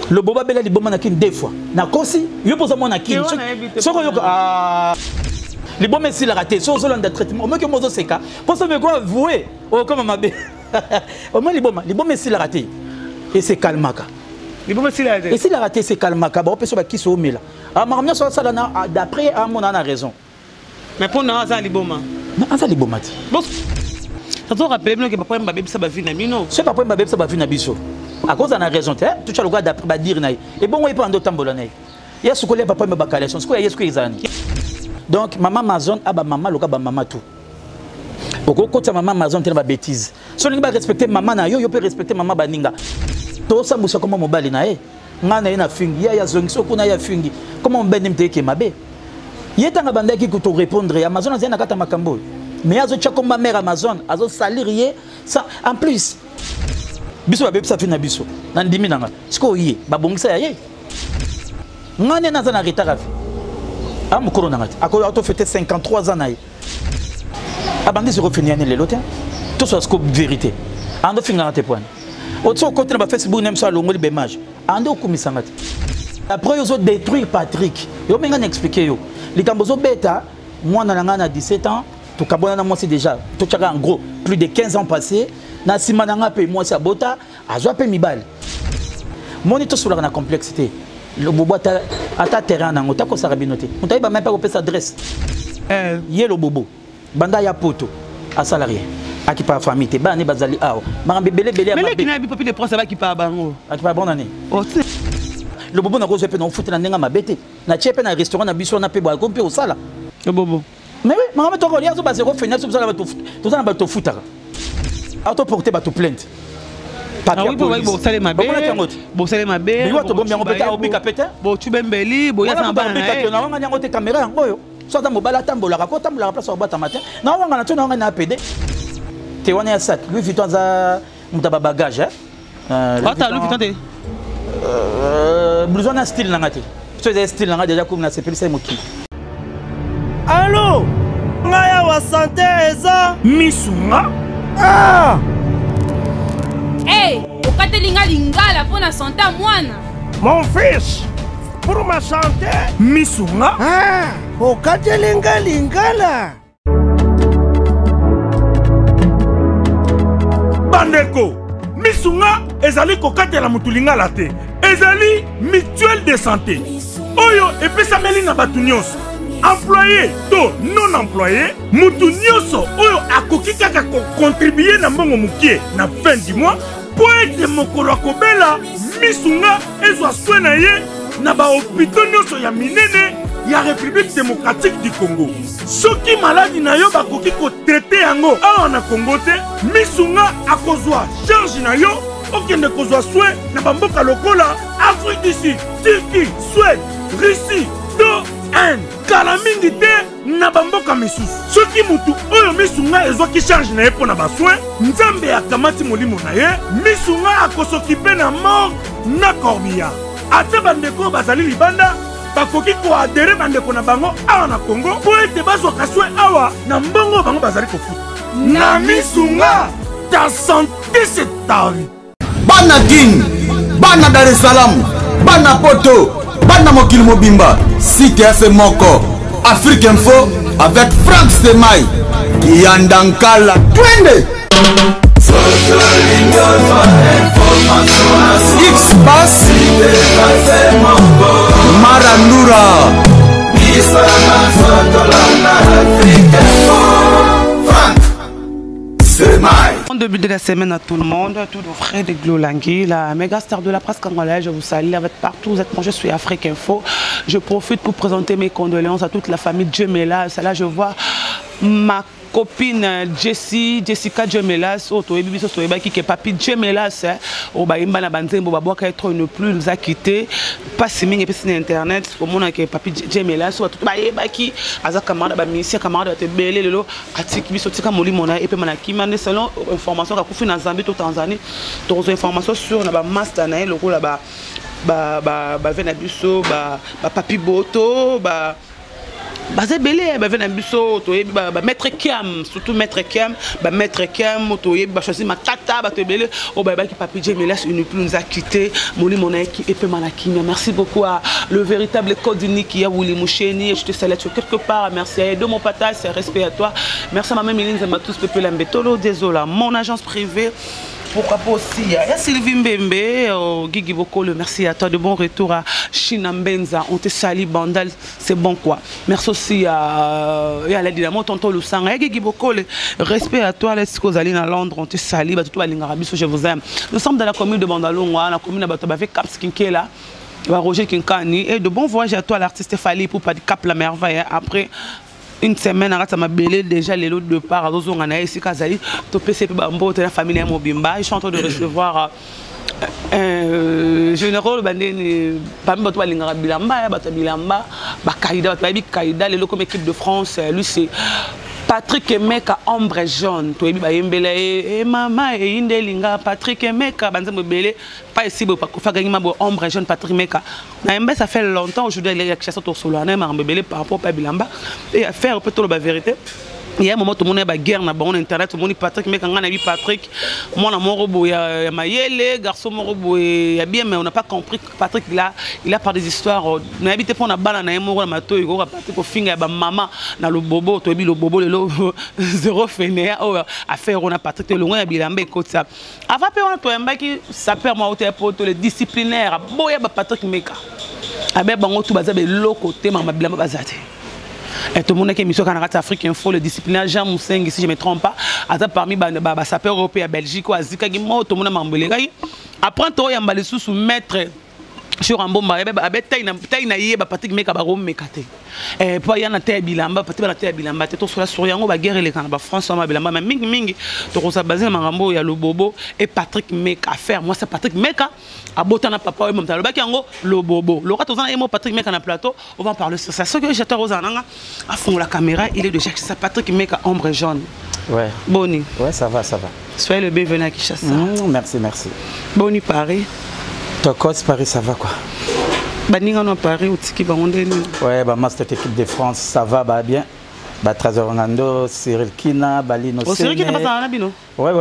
Le boba bela liboma na kin deux fois. Na kosi, yo posa mo na kin. Soko yo liboma si la raté, so zo landa traitement. Au moins que mozo seka. Pour ça me quoi avouer. Oh comme mabe. Au moins liboma si la raté. Et c'est calmaka. Liboma si la raté. Et si la raté c'est calmaka, ba opeso ba kiso omela. Ah maramia so ça là d'après à mon a raison. Mais pour na za liboma. Na za liboma ti. Bon. Ça te rappelle que papa mbabe ça ba vie na mino. C'est papa mbabe ça ba vie na biso. À cause de la raison, tu as le droit d'après dire naï. Et bon, on y prend d'autres tambolanaï. Il y a ce que les papa me bacalé, ce qu'il y a ce qu'ils ont. Donc maman Amazon a ba maman le ba maman tout. Au côté maman Amazon tellement bêtise. Si on ne respecter maman na yo, yo peut respecter maman baninga. Tout ça musa comment mon bali naï. Ngana ina fingi, ya zongi, so kuna ya fingi. Comment on benim te ke mabe. Yetanga banda qui te répondre. Amazon a zena kata makambo. Mais azo tcha comme ma mère Amazon, azo salir ça en plus. Biso ba bebisa fina biso na ndimi nanga siko yi ba bongisa ya ye ngane na zana retard a mukoro nanga ako auto fêter 53 ans na ye abandi se refinir les lotin tout ça scope vérité ando finga te point auto côté na ba Facebook nem ça longo libemage ando kumisa ngati après yo détruire Patrick yo menga n'expliquer yo likambo zo beta mwana nanga na 17 ans to kabona na moi c'est déjà to tchaka en gros plus de 15 ans passés. Na simananga pe moi sa bota azwa pe mibal moni to sur la complexité le bobo ata terrain nango ta ko sarabinoté on taïba même pas ko pesa adresse yé le bobo banda ya poto a salarié aki pa famille te ba ne bazali awo ba bebele bele mais le kina bi papi de prince ba ki pa bango aki pa bon année oh le bobo na ko pe na foot na nenga mabete na chepe na restaurant na biso na pe ba ko pe au sala le bobo mais oui maman to ko liazo ba zéro fenêtre sur ça tout ça na ba to footara auto porter ba to plainte papier pour bo salé ma bé bo salé ma bé bo to bombi ngo peta obika peta bo tubembeli bo ya samba na wanga nyango te caméra yango yo so ta mobala tambola ka ko tambola place au bata matin na wanga na to na wanga na PD te wana ya sac Louis Vuitton za mutaba bagage ata Louis Vuitton te blouson na style na ngati so des style na déjà comme na sepeli sai moki allô ngaya wa santé eza misunga. Ah! Hey, okatelinga lingala pour la santé à moine. Mon fils, pour ma santé, misunga. Ah, okatelinga lingala. Bandeko, misunga ezali kokatela mutu lingala te. Ezali mutuelle de santé. Oyo epesa meli na batu nyonso. Employé to non employé mutu nyoso oyo akoki kaka contribuer na mbongo mukie na fin du mois po ete mokolo akobela misunga ezwa soin na ye na ba hôpitaux nyoso ya minene ya République démocratique du Congo. Soki maladi na yo bakoki ko traiter yango awa na Congo te misunga akozwa charge na yo okende kozwa soin na bamboka lokola Afrique du Sud, Turquie, Suède, Russie, to kala mingi te na bamboka misusu soki mutu oyo misunga ezwaki charge na ye mpo na basoin nzambe akamati molimo na ye misunga akosokipe na mort na corbillard ate bandeko bazali libanda bakoki koadere bandeko na bango awa na Congo mpo ete bazwaka soin awa na mbongo bango bazali kofuta na misunga ta santé c'est ta vie. Bana Guine, bana Dar es Salaam, bana Poto, bana mokili mobimba, site FM moko, Afrique Info avec Franck Semai, Yandankala, twende. X-Bass, Marandura, Franck Semai. Bon début de la semaine à tout le monde, tout le frère de Glolangui, la méga star de la presse congolaise. Je vous salue avec partout, vous êtes moi, je suis Afrique Info. Je profite pour présenter mes condoléances à toute la famille Djemela. Là, je vois ma copine Jessica Djemelas, qui est papi Djemelas, au Baïmba na Banzembo, Baboka être ne plus nous a quitté. Pas si ming et puis sur internet, au monde qui est papi Djemelas, ou tout Baïba qui, à sa camarade, à ministère camarade, à te belé le lot, à Tiki, Sotika Moli Mona, et puis Manaki, Mané, selon information qu'a fait dans Zambie, tout Tanzanie, dans information sur la master, le rôle là-bas, Venabuso, Papi Boto, Bazé belé ba vena biso to yebi ba maître Kiam surtout maître Kiam to yebi ba choisi ma tata ba to belé o ba ki papi Dieu me laisse une plus nous a quitté moli mon qui épée manakimia. Merci beaucoup à le véritable code unique qui a Wuli Moucheni, je te salue quelque part. Merci à de mon pata, c'est respect à toi. Merci à ma mère Méline Zema tous Pepe Lambetolo, désolé mon agence privée. Pourquoi pas aussi, il y a Sylvie Mbembe, Guigui Bokolo, merci à toi, de bon retour à China Mbenza, on te salue, Bandal, c'est bon quoi. Merci aussi à la Dynamo, Tonton Lusanga, Guigui Bokolo, respect à toi, les Skozalines à Londres, on te salue, tout à l'Ingarabi, je vous aime. Nous sommes dans la commune de Bandalongwa, la commune de Batobavé, Cap Skinkela, Roger Kinkani, et de bon voyage à toi, l'artiste Fali, pour pas de Cap la merveille, après. Une semaine, ça m'a belé déjà les lots de part à Dozongana ici, Kazali, Topé Bambo, la famille Mobimba. Je suis en train de recevoir un général, parmi les Bilamba, Bilamba, Kaïda, les locaux comme équipe de France, lui c'est Patrick Emeka, ombre jaune. Tu es maman et Indelinga, Patrick Emeka, pas ici, ombre jaune, Patrick Emeka. Ça fait longtemps, aujourd'hui, il y a chasse autour sur le par rapport à Bilamba. Et à faire peut-être la vérité. Il y a un moment où tout le monde a guerre dans internet, tout le monde Patrick, mais quand on a vu Patrick, moi on a mon robot, il y a Mayele, garçon mon robot, il y a bien, mais on n'a pas compris que Patrick il a par des histoires. On a habité pour la balle, on a un mot, on a tout, il a Patrick au fin, il y a maman dans le bobo, tu as vu le bobo, le zéro fainéant, à faire on a Patrick, le loin, il a bien côté ça. Avant on a un mec qui s'appelle moi au pour les disciplinaires, bon il y a Patrick Meka, avec bango tout bazar l'autre côté, maman Bilamba bazate. Et tout le monde qui est mis sur Canada Afrique Info, le disciplinaire Jean Mousseng, si je ne me trompe pas, parmi les sapeurs européens, Belgique, Azika, tout le monde a m'emballé. Après, tu as m'emballé sous maître sur un bon baril, tu as Patrick Meka Barom Mekate. Et puis il y a un terre Bilamba, Patrick Terre Bilamba, tu as sur Yango, la guerre et les Canada, France, Bilamba, mais Ming, tu as basé Marambo, il y a le Bobo et Patrick Meka. Faire, moi c'est Patrick Meka. À Botana Papa et mon talon, le Bobo. Le rat aux Patrick Meka dans le plateau, on va en parler sur ça. Ce que j'attends aux Ananga, à fond la caméra, il est de chercher ça. Patrick Meka, ombre jaune. Ouais. Boni. Ouais, ça va, ça va. Soyez le bienvenu à Kinshasa. Merci, merci. Boni Paris. Tokos Paris, ça va quoi? Baningano Paris, ou Tiki Bangondeni. Ouais, bah, Master équipe de France, ça va, bah bien. Bah, Trésor Cyril Kina, Balino Sene. Cyril Kina, pas un bino. Ouais.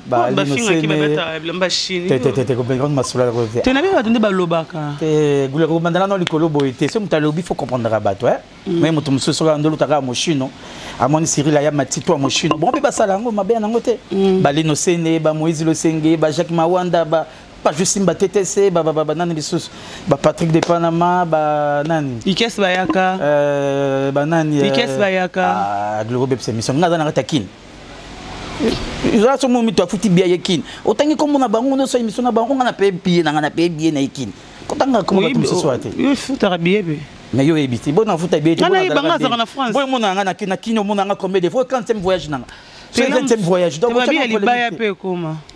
Balino Sene. T'es complètement massoula. Tu n'as pas donné Balobaka. T'es goulero mandala no likolo boité. Si on il faut comprendre rabat, ouais. Mais mon monsieur sur l'andolo taka mochino. À mon Cyril aya matito mochino. Bon, bah ça là, ma bien nangote. Balino Sene, ba Moïse Losenge, ba Jacques Mawanda, ba pas juste Simba TTC, ba nani bisus, ba Patrick de Panama, ba nani. Ikes Bayaka. Ba nani. Ikes Bayaka. Ah, Gloro Bepse mission. Ngada na ratakin. Ils ont son moment toi fouti bien yakin. Autant que comme on a bango no so émission na bango on a payé bien na yakin. Autant comme on se soit. Il faut t'habiller. Mais yo ebiti. Bon na fouta bien. On a banga na France. Bon mon na na kino mon na combien de fois quand tu voyage na. C'est le 20e voyage. Donc, il y a les bails,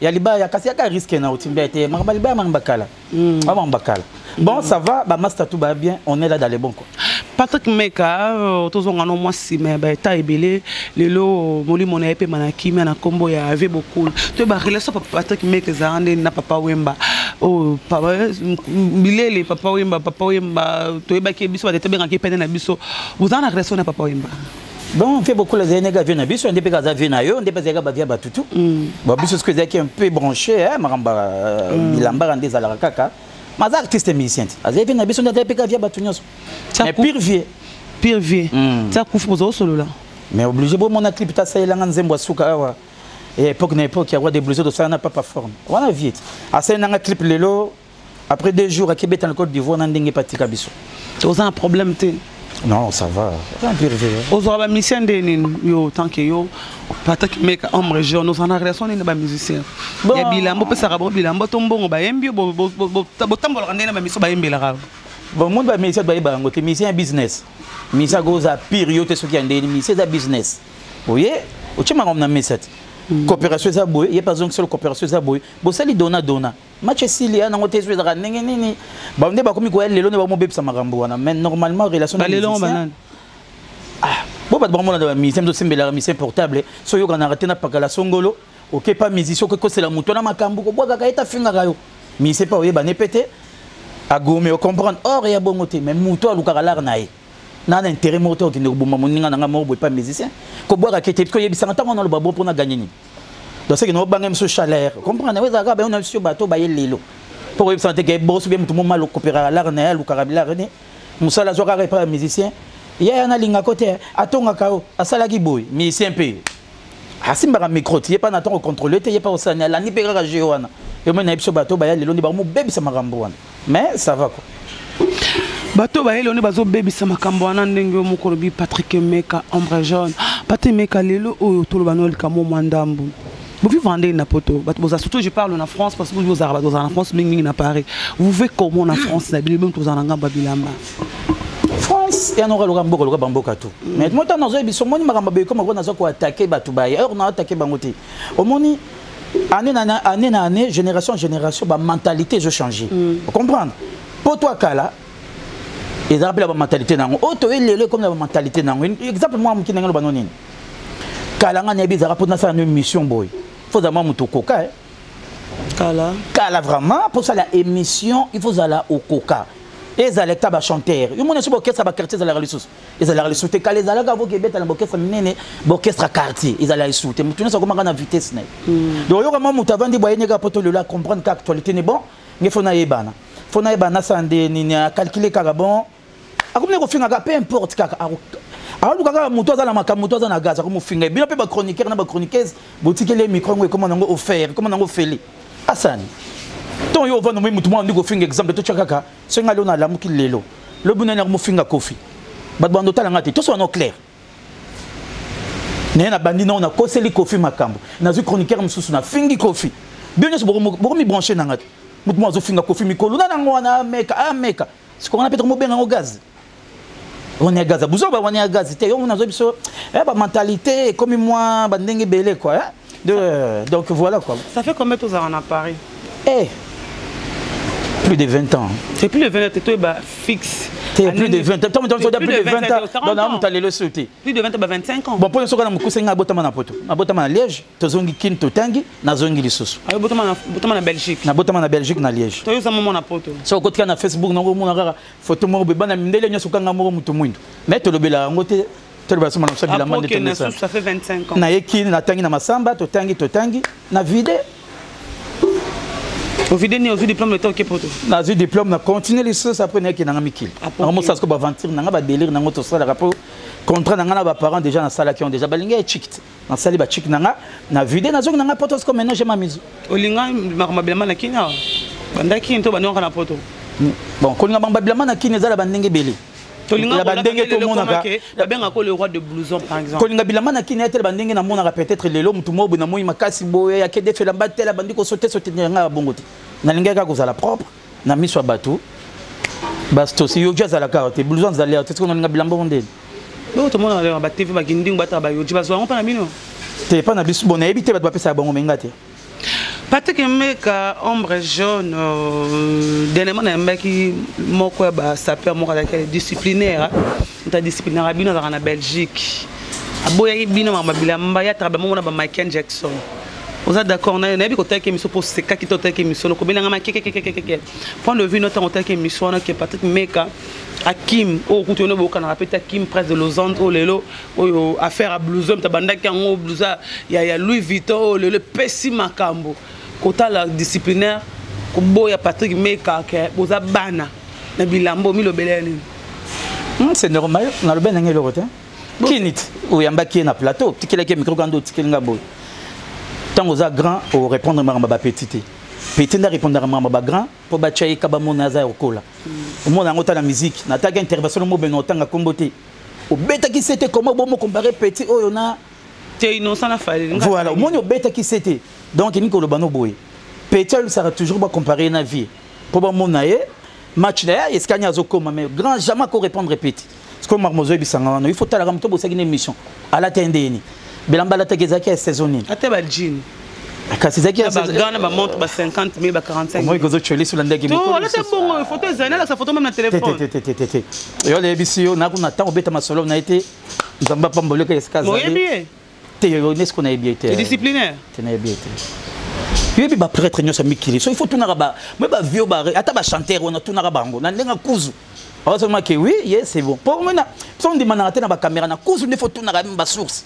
il y a risque na utimbete, marbalba mambakala. Mambakala. Bon, ça va, bah master tout va bien, on est là dans les bons quoi. Patrick Meka, tous on a moi si mais bah ta ebele, les lots moli mon épée manaki mais na combo ya avait beaucoup. Tu bah relation Patrick Meka zande na papa Wemba. Oh papa bilele papa Wemba tu ba ke biso ba te benga ke pene na biso. Vous en a relation na papa Wemba. Bon, on fait beaucoup les années à Viennabis, on est pas à Viennayo, on est pas à Bavia Batutu. Bon, bis que c'est un peu branché, hein, Maramba, Bilamba, Randez à la Rakaka. Mais artiste et musicien. À Viennabis, on est pas à Via Batunios. Mais pire vieux. Pire vieux. Ça couvre aux solo là. Mais obligé, bon, mon clip, ça y est, là, Zembo Souka. Et époque, il y a des blouses de ça, n'a pas forme. On a vite. À ça, il y a un clip, Lélo. Après 2 jours, à Québec, dans le Côte d'Ivoire, on a un petit cabisso. Tu as un problème, non, ça va. Aux autres musiciens de tant que yo, Patrick Meka ombre jaune, nous en relation avec les musiciens. Il y a Bilamba, peut s'arranger Bilamba, tombo, baembi, botambo la rendez na miso baembi la rave. Bon, monde ba musicien ba bango, te musicien business. Musicien goes à période ce qui est musicien business. Vous voyez, au tchema on a mis cette coopération za boy, il y a pas besoin que seule coopération za boy. Bo sali dona. Match Silia na ngote zwe dra nini. Ba on ba komi ko lelo ne ba mo bebsa marambo wana. Mais normalement relation na lelo banane. Ah, bon pas vraiment na musicien do sembela musicien portable. So yo kana raté na pakala songolo. OK pas musicien que c'est la muto na makambu ko boka ka eta finga kayo. Musicien pas oyeba ne pété. A gome o comprendre or ya bongote mais muto aluka lar nae. na intérêt moto qui ne boma moninga na ngamo pas musicien ko boire kete ko yebisanga tango na lo babo pona gagner ni donc c'est que no bangem so chaleur comprendre ouais ça ba on a sur bateau ba yelelo pour yebisanga que boss bien mutumo malo coopérer l'art na lu karabila ne musala zo ka pas musicien ya na linga côté atonga kao asala ki boy musicien pe asimba micro tie pas na temps contrôler te pas osana la ni pe ka jewana yo mena yebso bateau ba yelelo ni ba mo bebisa makambo wana mais ça va quoi. Bato baelo ne bazo baby sama kambwana ndenge mukolobi Patrick Meka ombre jaune Patrick Meka lelo o tolobanol kamo mandambu vous vivez na poto bato surtout je parle en France parce que vous arabes en France mingi na Paris vous vivez comment en France na bilibum to zananga babilamba France ya no loka mboko bamboka tout mais moi tant nazo biso moni makamba be comme nazo ko attaquer bato baye or na attaquer bangote omoni année génération en génération ba mentalité je changer vous comprendre pour toi kala ils ont la mentalité nango auto elele comme la mentalité nango exemple moi mki nangalo banonini kala ngani bizarre pour na faire une mission boy faut vraiment muto coca kala vraiment pour ça la émission il faut aller au coca et ça les taba chanteur yo mona so orchestre ba quartier za la ressource ils allaient ressourcer kala za la gavo ke beta na orchestre minene orchestre quartier ils allaient ressourcer mutu na so comme na vitesse na donc yo vraiment mutu avandi boye nega poto le la comprendre qu'actualité n'est bon ngefo na yebana sande ni calculer carabon akomne ko finga peu importe kaka alors kaka muto za na makamuto za na gaza ko mufinga bino pe ba chroniqueur na ba chroniqueuse botike les micro ngo comment nango offert comment nango feli asani ton yo va no mutu mo ndiko finga exemple to chakaka senga lo na lamu kilelo lo bunana ko mufinga kofi ba bando tala ngati to so no clair na bandi na koseli kofi makambo na zu chroniqueur mususu na fingi kofi bien so boko mi brancher na ngati mutu mo zo finga kofi mikolo na ngo na meka c'est qu'on appelle mo benga ngo gaz. On est gaz, on est gaz. On a une mentalité comme moi, bandenge belé quoi. Donc voilà quoi. Ça fait combien de temps en Paris? Plus de 20 ans. C'est plus de 20 ans, tu es fixe. Plus de 20 ans. Plus de 20 ans. Plus de 20 ans, 25 ans. Bon, pour le moment, je suis en Poto. Je suis à Liège, je suis à Totangi, je suis à Lissos. Je suis en Belgique. Je suis en Belgique, à Liège. Tu es en Poto. Si vous avez un Facebook, vous avez une photo, vous avez une photo. Mais tu as ça fait 25 ans. Na vide. Au vide ni au diplôme de toke poto. Na zu diplôme na continuer les choses après na ki na mikil. Na mo ça ko ba aventure na ba délire na ngoto sala rapport contrat na na ba parents déjà na sala qui ont déjà balinga chict. Na sali ba chic na vide na zo na poto comme maintenant j'ai ma mise. Olinga makamabelama na kina. Bandaki nto banonga na poto. Bon, kolinga makamabelama na kina za la bandenge belé. Tolinga bandenge to monaka. La benga ko le roi de blouson par exemple. Kolinga bilama na kina tel bandenge na monaka peut-être lelo mutu mobo na moyi makasi boye ya kede fela batela bandiko sauter nga bongote. Na lingaka ko za la propre na miswa bateau. Basto si yo jaza la carte blouson za l'air peut-être kolinga bilamba onde. Bo to mona ba TV ba ginding bata ba yo jibazo on pa na bino. Te pa na bisu bona ebite ba pesa bango mengate. Patrick Meka ombre jaune dernièrement na mbaki moko ba sapeur moko da disciplinaire ta disciplinaire bino na Belgique aboya bino ma bilamba ya traba mona ba Michael Jackson vous êtes d'accord na bi ko take émission pour se ka ki to take émission ko bela ngama keke point de vue notre on take émission na que Patrick Meka Hakim au retourner beaucoup na répéter Hakim presse de Lausanne au lelo au affaire à blouson ta banda ki ngo blousa ya Louis Vuitton le pessi makambo kota la disciplinaire ko boya Patrick Meka ke boza bana na bilambo mi lo beleni c'est normal na le ben ngelo rote kinit ou yamba ki na plateau tikela ke micro gando tikelinga boy tant aux grand au répondre ma petite petit na répondre ma grand pour ba chai ka ba mona za okola au mona ngota la musique na taka intervention mo beno tanga kombote au beta qui c'était comment bon mo comparer petit oyo na te innocent na fali voilà au mona beta qui c'était donc ni ko lo bano boy petit ça sera toujours pas comparer na vie pour ba mona match là est-ce qu'il y a zokoma mais grand jamais ko répondre petit parce que marmozo bisanga il faut tala ramto bo une émission à la tendeni bilamba la tegezaki ya saisonnier ate ba jean kasi zaki ya gana ba montre ba 50 000 ba 45 000 moi gozo choli sur la ndege moko to là c'est bon photo ezana la sa photo même na téléphone yo le bisio na kuna ta obeta masolo na été nzamba pambole ka eskaza moi bien te yo nesko na bien te disciplinaire te na bien te yo bi ba prêtre nyosa mikili so il faut tout na ba moi ba vieux ba ata ba chanteur on a tout na bango na ndenga kuzu Alors seulement que oui, c'est bon. Pour moi, si on demande à la caméra, na cause une photo na la source.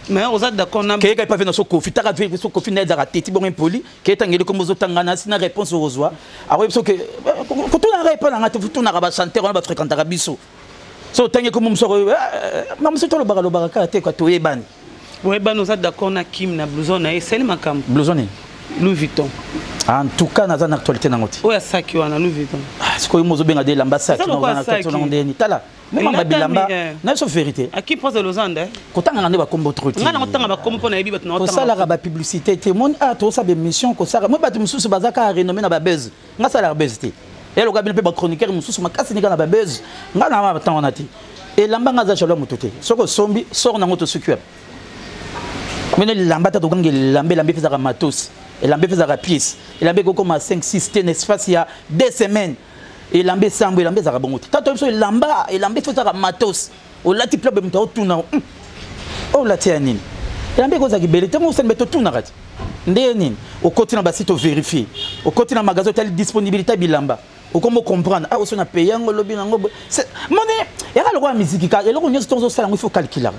Mais vous êtes d'accord na que pas venir sur Kofi, tu as vu sur Kofi n'a pas tête bon impoli, que tu as comme aux autres tangana si na réponse au reçoit. Alors parce que quand on a répondu na tu na ba chanter on va fréquenter biso. So tangi comme monsieur même si tu le baraka te quoi to eban. Ouais ben vous êtes d'accord na Kim na blouson na c'est le makam. Blouson Louis Vuitton. En tout cas dans une actualité ngoti. Ouais ça qui wana Louis Vuitton. Ce que mozo benga de l'ambassade dans une actualité ngondeni tala. Moi ma bilamba na so vérité. À qui pose le zande? Kotanga ngande ba kombo truti. Ngana kotanga ba kombo pona yebi batuna otanga. Ko sala ba publicité te mon a to sa be mission ko sala. Moi batu mususu bazaka renommé na ba buzz. Nga sala buzz te. Et le gabin pe ba chroniqueur mususu makasi nika na ba buzz. Ngana ma batanga na te. Et lamba nga za chalo mutote. Soko sombi sort na ngoto sukuya. Mais lamba ta to gangi lambe lambe feza matos. Et lambe feza pièce. Et lambe ko comme 5 6 ten espace il y a 2 semaines. Et lambe sambo et lambe za bongote. Tato so lamba et lambe feza matos. O lati club mta otuna. O lati anini. Et lambe ko za kibelete mo sembe to tuna kati. Ndé nini. O côté na ba site vérifier. O côté na magasin telle disponibilité bilamba. O comment comprendre ah on a payé ngo lobi nango. Monnaie. Et là le roi musique ka et le roi nyonso ça il faut calculer.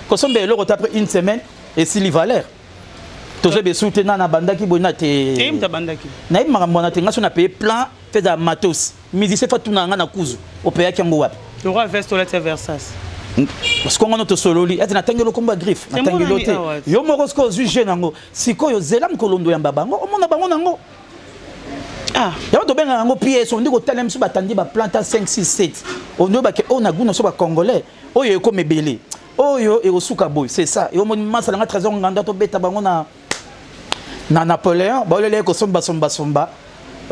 Ko sombe le roi après une semaine et si li valeur. Toujours be soutenir na bandaki bona te. Tim ta bandaki. Na ima mona te ngaso na payer plan fait da matos. Musicien fa tuna nga na kuzu. O payer kyango wapi. Le roi veste la Versace. Parce qu'on a notre solo li. Et na tangelo komba griffe. Na tangelo te. Yo morosko zuje nango. Sikoyo zelam kolondo ya mbabango. O mona bango nango. Ah, ya to benga nango pièce on dit ko telem su batandi ba planta 5 6 7. On no ba ke on a guna so ba congolais. Oyo ko mebele. Oyo e osuka boy, c'est ça. Et au moment masala nga trésor nganda to beta bango na Napoléon, ba le ko somba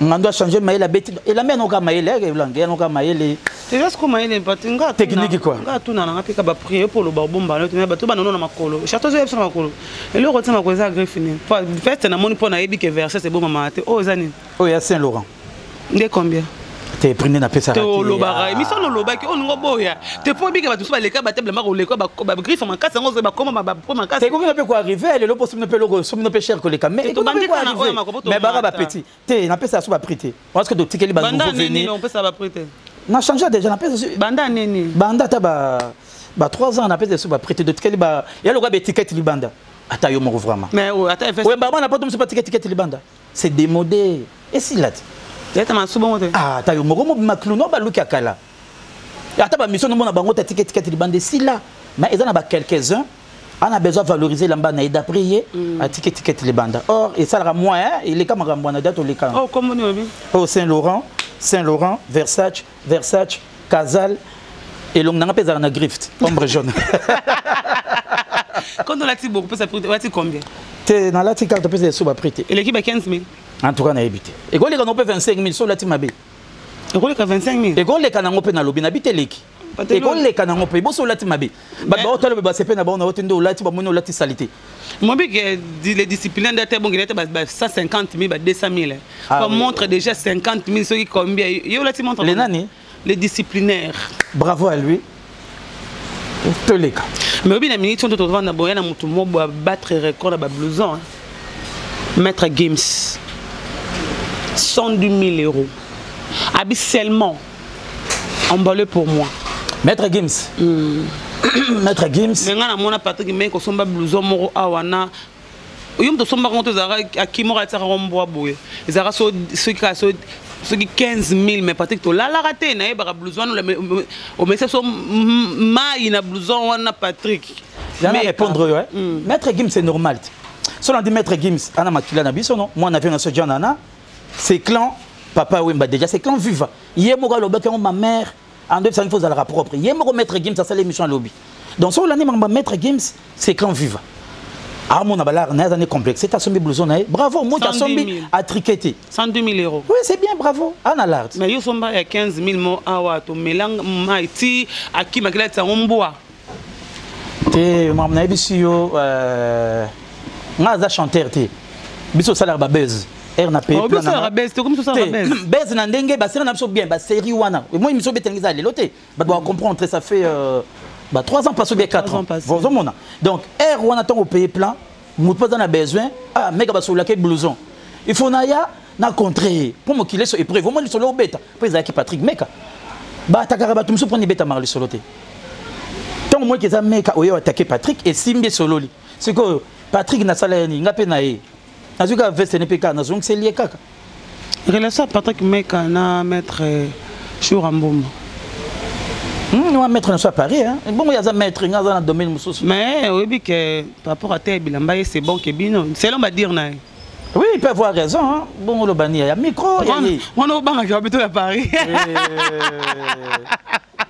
ngando a changé maïla beti et la mère noka maïla et langue noka maïla. C'est juste comme maïla patinga technique quoi. Nga tuna na pika ba prier pour le babomba no tuna ba to ba nono na makolo. Chateau zo yebsa makolo. Et le rotin makoza greffini. Fait na moni pona yebi ke verset c'est bon maman te. Oh zani. Oh ya Saint Laurent. Ndé combien? T'es pris na pesa. Te lobara. Mi son loba ke on ngo boya. Te po bi ke ba to ba leka ba table mako leka ba griffe ma kasa ngo ba koma ba po ma kasa. Te combien peut quoi arriver le possible ne peut le somme ne peut cher que les caméras. Mais bara petit. Te na pesa so ba prité. Parce que do tikeli ba nouveau venir. On peut ça ba prité. Na changé déjà na pesa. Banda nini. Banda ta ba 3 ans na pesa so ba prité de tikeli ba. Ya le gars be ticket li banda. Ata yo moro vraiment. Mais ata fait. Ouais baba na pas tout pas ticket li banda. C'est démodé. Et si là. Ah, t'as eu mon maclouno, bah, Luka Kala. Et à ta mission, on a bango, t'as ticket de bande si là. Mais ils en ont quelques-uns. On a besoin de valoriser l'ambana et d'apprier à ticket les bandes. Or, et ça, moi, il est comme un ramboana date au Lécan. Oh, comment on dit? Oh, Saint-Laurent, Versace, Casal. Et l'on n'a pas besoin de grift, ombre jaune. Quand on a dit beaucoup, ça peut combien? T'es dans la tique, tu peux se sous-prêter. Et l'équipe a 15 000. En tout cas, on a habité. Et quand les gens ont 25 000 sur la team AB. Et quand les 25 000. Et quand les gens ont payé dans l'objet, habité l'équipe. Et quand les gens ont payé, bon sur la team AB. Bah, on a c'est peine d'abord on a obtenu la team, on a la salité. Moi, les disciplines d'être bon, il était 150 000, 200 000. On montre déjà 50 000 ceux qui combien. Il y a la team les nani. Les disciplinaires. Bravo à lui. Tous les cas. Mais bien la minute on te trouve na boya na mutu mo battre record na ba blouson. Maître Gims 110 000 €. Habituellement emballé pour moi. Maître Gims. Maître Gims. Mais ngana mona Patrick mais ko somba blouson moko awana. Yom to somba konto zara akimora tsara romboa boye. Zara so ceux qui 15 000 mais Patrick to la raté na ba blouson au mais so mai na blouson wana Patrick. J'allais répondre ouais. Maître Gims c'est normal. Si on dit Maître Gims ana makila na biso non. Moi on avait un soja nana. C'est clan papa Wemba déjà c'est clan viva. Yemo lo baka ma mère en 200 il faut à la propre. Yemo Maître Gims ça c'est l'émission à lobby. Donc si on l'année Maître Gims c'est clan viva. Ah mon abalar n'a pas complexe. C'est ta sombi blouson bravo moi ta sombi à triqueter. 102 000 €. Oui c'est bien bravo. Ana l'art. Mais yo somba ya 15 000 mo awa to melang maiti akima kila tsangomboa. Te mamna ebisi yo ngaza chanteur te. Biso salaire ba buzz. Na paye plan na buzz te comme ça buzz. Buzz na ndenge ba série na biso bien ba série wana. Moi émission betengiza lelote. Ba doit comprendre ça fait 3 ans passé bien 4 ans. Donc, R, on attend au pays plein, nous pas a besoin, ah, mec, bah, sur laquelle blouson. Il faut na contré, pour me qu'il est sur épreuve, vraiment, sur le bête. Après, ils ont Patrick, mec. Bah takara ba tumso prendre beta marli solo te. Tant moi que ça meka oyo attaquer Patrick et simbe solo li. C'est que Patrick na sala ni ngape na ye. Nazuka veste NPK na zong c'est lié kaka. Relation Patrick meka na maître Chourambom. On va mettre dans Paris hein. Bon il y a ça mettre dans un domaine mususu. Mais oui que par rapport à tes bilamba c'est bon que bino. C'est l'on va dire na. Oui, il peut avoir raison. Hein. Bon, le bani, il y a micro. On a pas j'habite à Paris.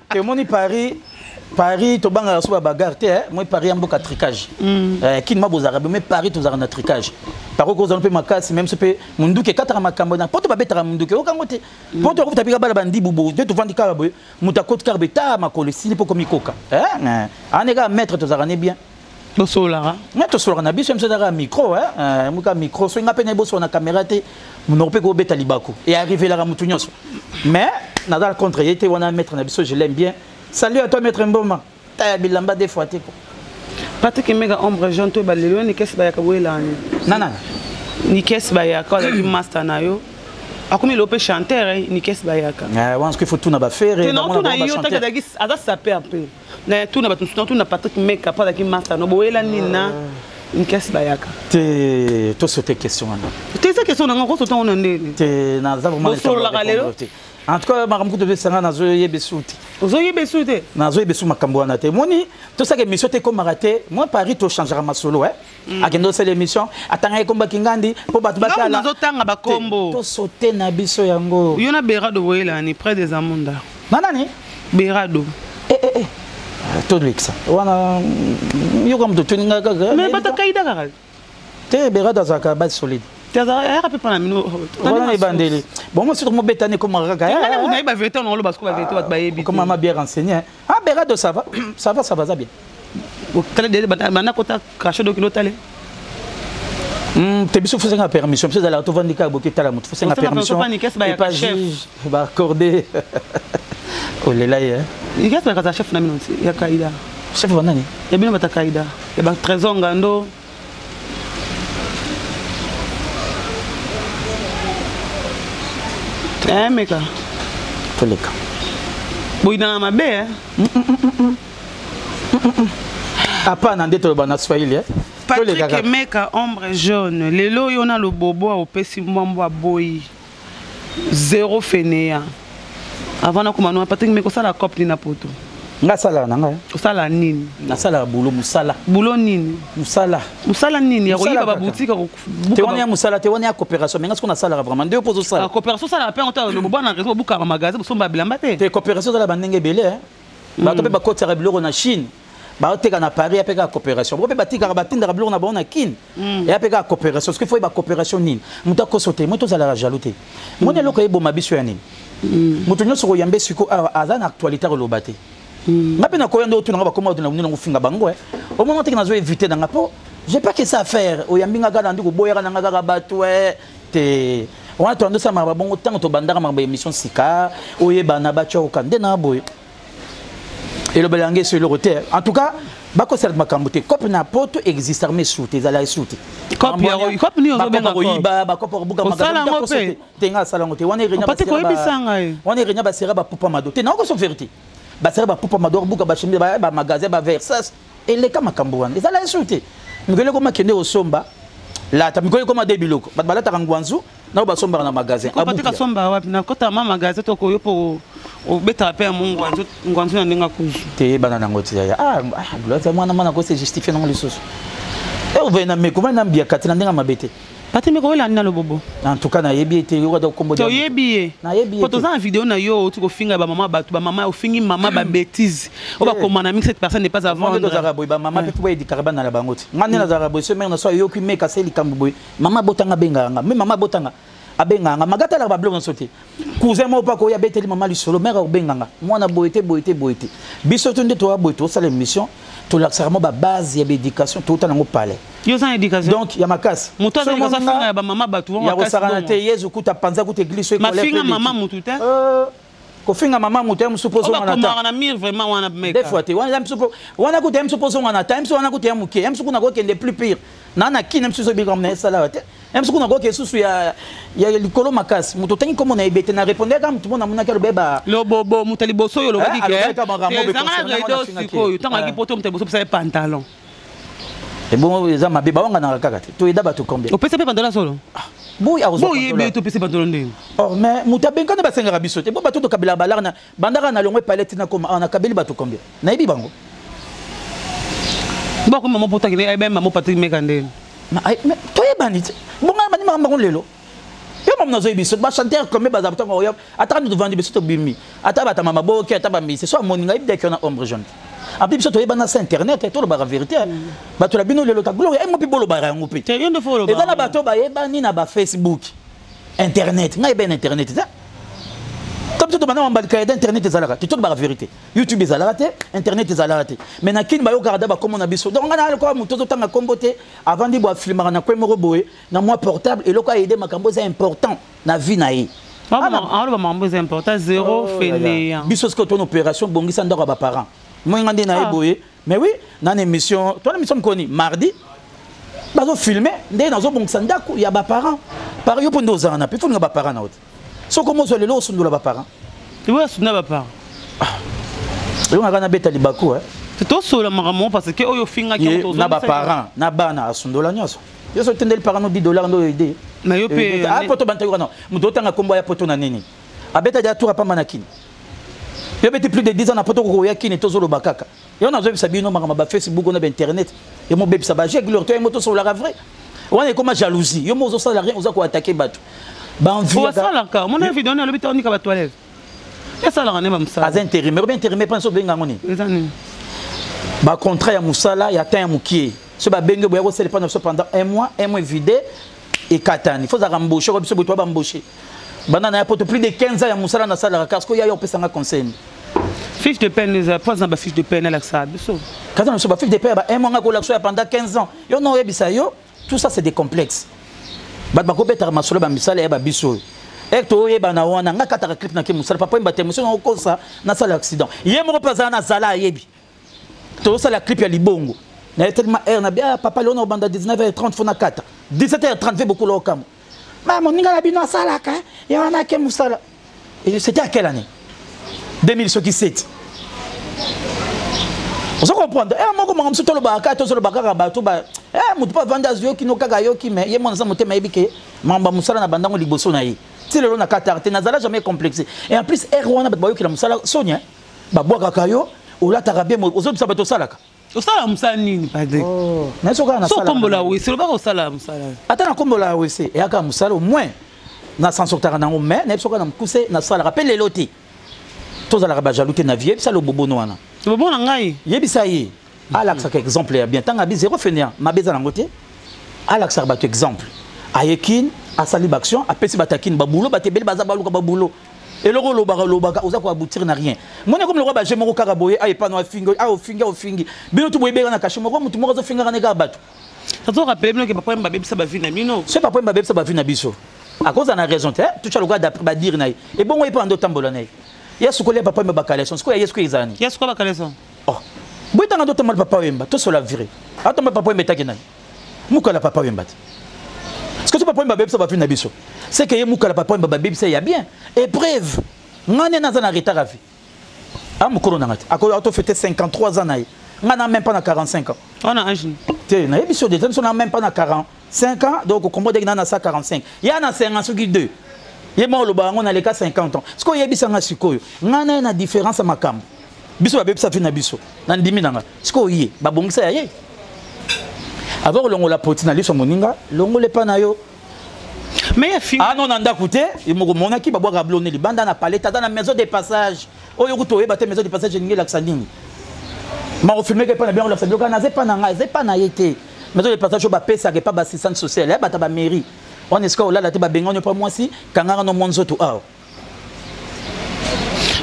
Que mon Paris, tu bangas sur la bagarre. Moi, Paris, un beau tricage. Qui m'a beau arabe, mais Paris, tu as un tricage. Par contre, on peut ma casse, même si tu mon douke 4 ma cambona. Pour te battre à mon douke, aucun côté. Pour te retrouver à la bandi boubou, de te vendre carabou, mouta côte carbeta, ma colle, si pour comme coca. Un gars, maître, tu as bien. Au solara. Mais tu sois un habit, c'est un micro, hein. Un micro, c'est un peine beau sur la caméra, mon orpe go beta libako. Et arriver là à Moutunios. Mais, n'a contre, il était un maître, je l'aime bien. Salut à toi, maître Mboma. T'as bilamba des fois, Patrick Mega ombre Jean to balelo ni kesi ba yakabwela ni. Nana. Ni kesi ba yakala ki master na yo. Akomi lope chanteur ni kesi ba yaka. Ah, on ce qu'il faut tout na ba faire. Non, tout na yo ta dagi ada sapé un peu. Na tout na ba tout na Patrick Mega pa ki master no boela ni na ni kesi ba yaka. Te sauter question ana. Te sa question na ngoko sauter on ndeni. Te na za vraiment. En tout cas, makambo de sanga na zo yebesuti. Ozo yebesuti. Na zo yebesu makambo na te. Moni, tout ça que émission te comme raté, moi Paris to changera ma solo Akendo c'est l'émission, atanga komba kingandi po batu batala. Na zo tanga ba kombo. To sauter na biso yango. Yona Berado boela ni près des Amunda. Nani? Berado. Tout le ça. Wana yo comme de tuninga gaga. Mais bata kaida gaga. Te Berado zaka base solide. Bon, moi, c'est mon bétané comme un gars. Comme maman bien renseigné. Ah, Berado, ça va. Ça va bien. Tu as besoin de permission. Tu as besoin de permission. Pas juge. Va accorder. Oh, les là, il y a chef na minute. Il y a Kaïda. Chef de nani? Il y a bien Kaïda. Il y a Trésor Ngando. Meka. Tous les cas. Oui, dans ma baie. Apa nande to bana Swahili Patrick Meka ombre jaune. Lelo yona le bobo au pesi mwambo boy. Zéro fainéant. Avant na komano Patrick Meka ça la cop ni na poto. Nga sala na nga. Sala nini? Na sala boulot musala. Boulot nini? Musala. Musala nini? Ya koyiba ba boutique ko. Te woni ya musala, te woni ya coopération. Mais ngasko na sala vraiment deux pose sala. La coopération ça la paix on ta le bobo na réseau buka magasin so ba bilamba te. Te coopération za la bandenge belé hein. Ba to pe ba côté ya biloko na Chine. Ba te na Paris pe ka coopération. Bo pe ba tika ba tinda biloko na ba na Kin. Et pe ka coopération. Ce qu'il faut ba coopération nini? Muta ko sauter, moi to za la jalouté. Moi ne loko ebo mabiso ya nini? Mutu nyoso ko yambe siko aza na actualité ko lobate. Maintenant, quand on a un comment on a fait bango, au moment où on a évité dans la peau, j'ai pas que ça à faire. Au yambinga gala ndiko boyera na ngaga batwe te. On a tendance à mara bon autant to bandara mara émission sika, oye bana bacho okande na boy. Et le belangé sur le roter. En tout cas, bako sel makambote cop na poto existe armée soute, ils allaient soute. Cop ni ozo benga ko. Ba cop buka magasin ko soute. Tenga salangote. On est rénya ba. Pas ko ebisanga. On est rénya ba sera ba pupa madote. Na ko so vérité. Basera ba pupa mador buka ba chimbe ba magasin ba versas et les kama kambuan ils allaient insulter ngele ko makende osomba la ta mikolo ko ma debiloko ba balata kangwanzu na ba somba na magasin ko patika somba wapi na kota ma magasin to ko yopo o beta pe mu ngwanzu na ndinga kuzu te banana ngoti ya bulata mwana ko se justifier non lisoso e o vena me ko na mbia katina ndinga mabete Pati me ko wela na lo bobo. En tout cas na yebi ete yo da kombo. To yebi. Na yebi. Poto za vidéo na yo tu ko finga ba mama batu ba mama o fingi mama ba bêtise. O ba komana mix cette personne n'est pas à vendre. Dans Araboy ba mama pe po di karabana na bangoti. Ngane na Araboy se mer na so yo ki me ka seli kamboy. Mama botanga benganga. Me mama botanga. Abenganga magata la ba blonde sauté. Cousin mo pa ko ya beteli mama li solo mère o benganga. Mwana boité. Biso tunde to boito ça l'émission. To l'accèrement ba base ya éducation tout en ngo palais. Yo sans éducation. Donc ya makas. Muto za ko finga ba mama batu ya ko sarana te yezu kuta panza kuta église ko ma finga mama mutu te. Ko finga mama mutu ya musupozo wana ta. On a mir vraiment wana meka. Des fois te wana musupo wana kuta musupozo wana ta musu wana kuta muke musu kuna ko kende plus pire. Nana ki musu so bi comme ça là te. même ce qu'on a que sous il y a le colo macas muto tangi comme on a ébêté na répondre comme tout le monde a mona beba le bobo mutali boso yo lo badi ke tanga ki poto mutali boso pesa pantalon et bon les ama beba wanga na kaka to eda bato combien o pesa pantalon solo boy a boy yebe to pesa pantalon ndenge oh mais mutabenga na basenga biso te bo bato to kabila balar na bandaka na longwe palette na koma na kabili bato combien na yebi bango bon comme maman poto ki na même maman Patrick Mekande mais to yebani bon ngani mama lelo yo mama nazo biso ba chanteur comme ba zabta ko yo ataka nous vendre biso to bimi ata bata mama boki ata ba mi c'est soit moninga ibde que na ombre jaune abi biso to yebana sur internet to lo ba vérité ba to la bino lelo ta gloire e mo pi bolo ba yango pe te yo ndo folo ba et na bato ba yebani na ba Facebook internet ngai ben internet ça comme tout maintenant on va le internet ezalaka tout ba vérité YouTube ezalaka internet ezalaka mais na kin ba yo garda ba comme on a biso donc on a ko muto to tanga kombote avant di bo filmer na ko mo boye na moi portable et loko aider makambo c'est important na vie na yi ah ba makambo c'est important zéro fainéant biso ce que ton opération bongisa ndoko ba parents moi ngandi na boye mais oui na émission toi l'émission koni mardi bazo filmer ndé nazo bongisa ndako ya ba parents par yo pondo zana pe fo ba parents na autre so comment so lelo sundola ba parents oui sundola ba parents yo ngana beta libaku c'est to solo maman parce que oyo finga ki to na ba parents na bana sundola nyoso yo so tendel parents no $10 ndo aider mais yo pe ah poto banta yo non muto tanga kombo ya poto na nini abeta ja tour pa manakini yo beti plus de 10 ans na poto ko ya kini to zolo bakaka yo na zo bisa bino makama ba Facebook on a internet et mo bebisa ba j'ai gloire to moto so la vrai on est comme jalousie yo mo zo sala rien oza ko attaquer bato ba envie ça là ka mon avis donné à l'hôpital on y ka toilette et ça là on est même ça az intérimaire bien intérimaire pense benga ngoni ezani ba contrat ya musala ya temps ya mukie so ba benge boya ko sele pendant un mois vidé et katani il faut ça embaucher ko biso boto ba embaucher banana ya poto plus de 15 ans ya musala na sala parce que ya yo pesa nga conseil fiche de peine les pas dans ba fiche de peine à ça biso quand on so ba fiche de peine ba un mois nga ko la pendant 15 ans yo no yebisa yo tout ça c'est des complexes bat ba ko beta masolo ba misala ya ba biso to yeba na wana nga kata clip na ke musala papa mbate monsieur na ko sa na sala accident ye mo pesa na sala yebi to sala clip ya libongo na tellement na bien papa le on a banda 19h30 fona 4 17h30 fait beaucoup lokam maman ninga la bino sala ka ya wana ke musala et c'était à quelle année 2007 on se comprend moi comme on se tolo ba ka to solo ba ka ba to ba mutu pa vanda yo kino kaka yo ki me ye mona sa motema ebike mamba musala na bandango liboso na yi ti lelo na katarte na zala jamais complexé et en plus wana ba yo ki la musala sonia ba boa kaka yo ola tarabie mo ozo bisa bato salaka osala musala nini padre oh na so kana sala so kombola wese lo ba ko sala musala ata na kombola wese e aka musala au moins na sansotara na mais na so kana mkuse na sala rappelle les loti tozala ba jaloute na vie bisa lo bobo no wana bobo na ngai yebisa yi alaxa ka exemple ya bien tanga bi zéro fainéant ma beza na ngote alaxa ba exemple ayekin asali baction apesi batakin babulo batebeli baza baluka babulo et le rôle lobaka oza ko aboutir na rien moi comme le roi ba jemo kaka boye ay pa no afingo a ofingi bino to boyebeka na kashi moko mutu moko zo finga na ka bato ça to rappelle bino ke papa mba bebisa ba vie na bino c'est papa mba bebisa ba vie na biso à cause na raison te tu as le droit d'après ba dire na et bon on pas ndo tambola na yesu ko le papa mba bakaleson ko yesu ko izani yesu ko bakaleson oh boy tanga ndo tamal papa wemba to so la viré atoma papa wemba takena mukola papa wemba ce que tu papa wemba bebisa ba vie na biso c'est que mukola papa wemba bebisa ya bien épreuve ngane na zana retard à vie ah mukolo na ngati ako auto fêter 53 ans na ngana même pas na 45 ans on a un jeune te na yebiso de temps on a même pas na 45 ans donc combo de na 45 ya na 50 suki 2 ye mo lo ba ngona le ka 50 ans ce que yebisa nga sikoyo ngana na différence makambo biso ba bebisa fi na biso na ndimi nanga ce que yé ba bongisa ya ye avant longo la potina liso moninga longo le pa na yo mais ya fi ah non nanda coûté il mo mona ki ba boka blonné li banda na palette dans la maison de passage oyo kuto yeba te maison de passage ningi la xandingi ma filmer que pas na bien la xandingi kana zepa na nga zepa na yete maison de passage ba pesa que pas ba assistance sociale ba ta ba mairie on est ce que là la te ba benga on pas moi si kangara no monzo to ah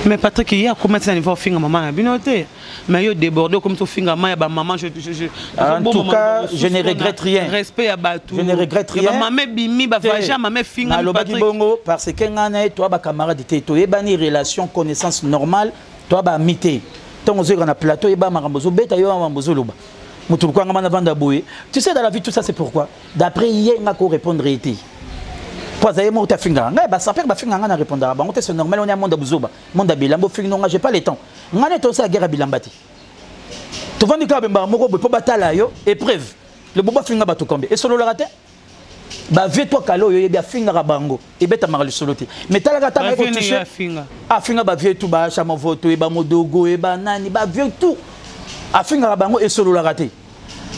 mais Patrick il y a comment ça niveau finga maman na binoté mais yo débordé comme ça finga maman ba maman en tout cas je ne regrette rien respect à batou je ne regrette rien maman bimi ba vaja maman finga Patrick bongo parce que ngana toi ba camarade te to ebani relation connaissance normale toi ba mité ton zo na plateau eba makambozo beta yo makambozo loba Moutoukou ngama na vanda boye. Tu sais dans la vie tout ça c'est pourquoi? D'après hier nga ko répondre été. Pour ça moi ta finga. Nga ba ça père ba finga nga na répondre. Ba ngote c'est normal on est à monde buzoba. Monde bilambo finga nga j'ai pas le temps. Nga ne to ça guerre bilambati. Tu vas nika bemba moko bo batala yo épreuve. Le boba finga ba to kombe. Et solo le raté? Ba vie toi kalo yo bien finga bango et beta marali soloti mais talaka ta ko toucher finga finga ba vie tout ba chama voto e ba modogo e ba nani ba vie tout a finga bango et solo la raté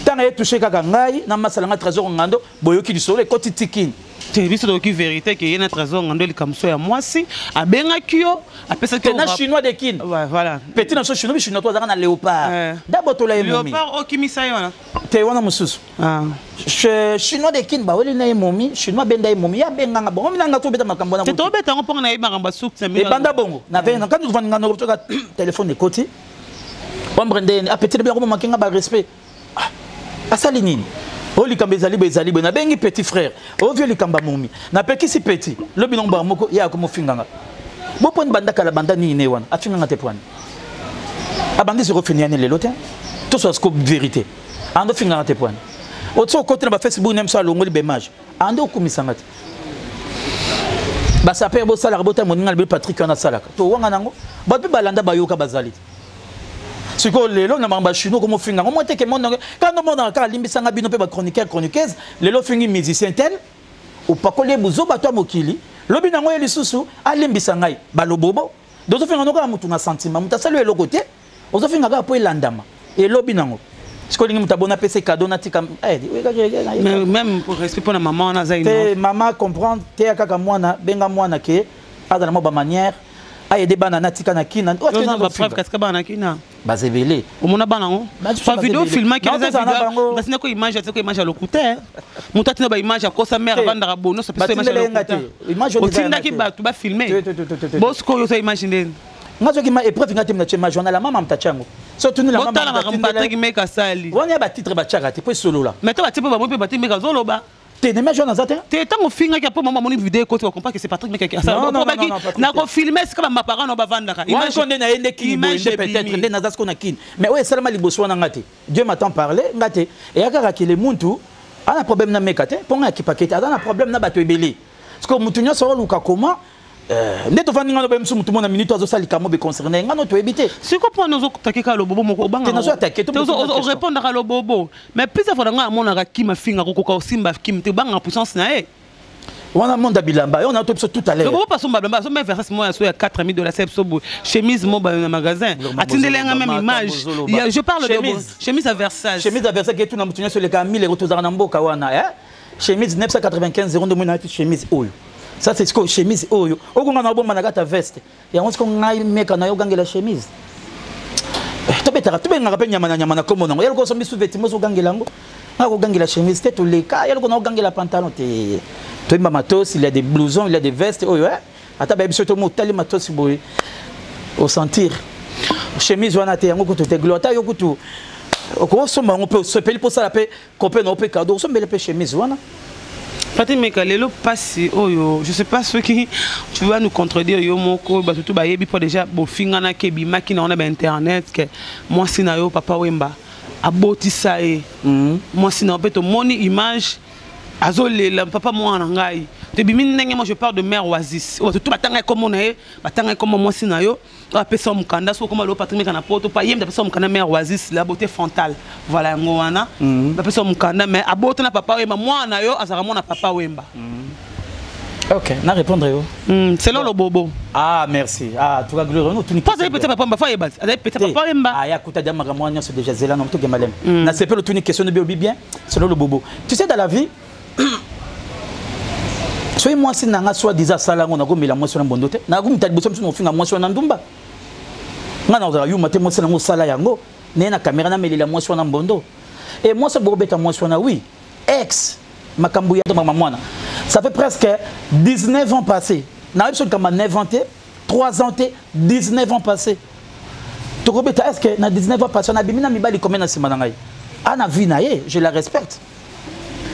tanga e toucher kaka ngai na masala nga trésor ngando boyoki di solo e koti tikini te biso do ki vérité que yena trésor ngando li kamso ya mwasi a benga kio a pesa que na chinois de kin voilà petit na so chinois toi na léopard d'abord la momi léopard o kimisa yona te wana mususu chinois de kin ba weli na momi chinois benda momi ya benga nga bongo mina nga to beta makambo na te to beta ngo na makambo sukse e banda bongo na venga quand nous vend nga no toka téléphone de côté on brende a petit bien ko makinga ba respect asali nini o likamba ezali na bengi petit frère o vieux likamba momi na peki si petit lo binomba moko ya ko mofinganga bo pon banda kala banda ni ne wana afinganga te pwani abandi se refinir ne lelo te tout ça scope vérité ando finganga te pwani o tso côté na ba Facebook nem so longo libemage ando kumisanga te ba saper bo sala rabota moninga le Patrick na salaka to wanga nango ba pe balanda bayoka bazali si ko lelo na mamba chino comme finga on monte que monde quand on monte ka limbisa nga bino pe ba chroniqueuse lelo fingi musicien tel ou pas coller buzo ba to mokili lobi nango yeli susu alimbisa ngai ba lobobo dozo finga noka mutu na sentiment muta salo elo côté ozo finga ka po elandama et lobi nango si ko lingi mutabona pese cadeau na tika même pour respect pour la maman na zaino maman comprendre te kaka mwana benga mwana ke azana mo ba manière aye de bana natika na kina o tena ba preuve kaska bana kina bazevele omona bana ngo pa vidéo filma ki les vidéo basina ko image atako image à l'ocouter muta tina ba image akosa mère vanda ka bono so pesa image à l'ocouter image o tinda ki ba tu ba filmer bosko yo sa image ndeni ngazo ki ma épreuve ngati mna chema journal la mama mtachango surtout ni la mama mtala ngambata ki meka sali woni ba titre ba chaka te po solo la mais to ba tipe ba mo pe ba tipe meka zolo ba te ne me journal zaten te tango finga ki apo maman moni vidéo ko tu comprends que c'est Patrick meka ki ça non na ko filmer c'est comme ma parent no ba vanda ka image on na ende ki peut-être ndena zasko na kin mais ouais seulement liboso na ngati Dieu m'attend parler ngate et akara ki le muntu ana problème na meka te ponga ki pakete ana problème na bato ebele parce que mutu nyoso luka comment ndeto fandi ngano ba msu mutu mona minute azo sali kamo be concerné ngano to ebité c'est quoi pour nous attaquer ka lo bobo moko banga te nazo attaquer to répondre ka lo bobo mais plus ça fona mona ka kima finga ko ka simba kim te banga puissance na e wana monde bilamba on a tout tout à l'heure le bobo pas son bilamba so mais verse moi so ya 4000 $, so chemise mo ba na magasin atindelenga même image je parle de chemise à Versace que tout na mutu nyoso le ka 1000 € tozana mboka wana chemise 995 € de mona chemise oyo. Ça c'est ce que chemise oyo. Okonga na bomba na kata veste. Ya on se ko ngai meka na yo gangela chemise. To betara to benga pe nyama na komo na. Yelo ko so misu vêtements so gangela ngo. Na ko gangela chemise te to leka. Yelo ko na gangela pantalon te. To imba matos, il y a des blousons, il y a des vestes oyo ata ba biso to mo tali matos boy. Au sentir. Chemise wana te yango ko to te glota yo kutu. Oko so ma on peut se payer pour ça la paix. Copé no pe cadeau so mbele pe chemise wana. Fatih Mekalelo passe oyo je sais pas ce qui tu vas nous contredire yo moko ba surtout ba yebi pour déjà bo fingana ke bi makina on a ba internet que moi sina yo papa Wemba abotisa e moi sina peut moni image azolela papa moi na ngai te bi minenge moi je parle de mère Oasis o surtout batanga comme on est batanga comme moi sina yo apesa mukanda so comme le Patrick Meka na poto pa yem apesa mukanda mère Oasis la beauté frontale voilà ngwana apesa mukanda mais abota na papa Wemba mwana yo azara mona papa Wemba OK na répondre yo c'est là le bobo ah merci ah tu vas glorieux nous tu ni pas peut-être papa Wemba fa yeba peut-être papa Wemba ah ya kuta dama mwana so déjà zela non to ke malem na c'est pas le tout ni question de bien c'est là le bobo tu sais dans la vie soy moi si nanga soit disant sala ngona ko mila moi so na bondote na ko mutali boso mso finga moi so na ndumba ngana ozala yu mate moi so na sala yango ne na caméra na melila moi so na mbondo et moi so bobeta moi so na oui ex makambu ya to mama mwana ça fait presque 19 ans passés na biso kama 9 ans 3 ans 19 ans passés to kobeta est-ce que na 19 ans passés na bimina mibali combien na sima na ngai ana vie na ye je la respecte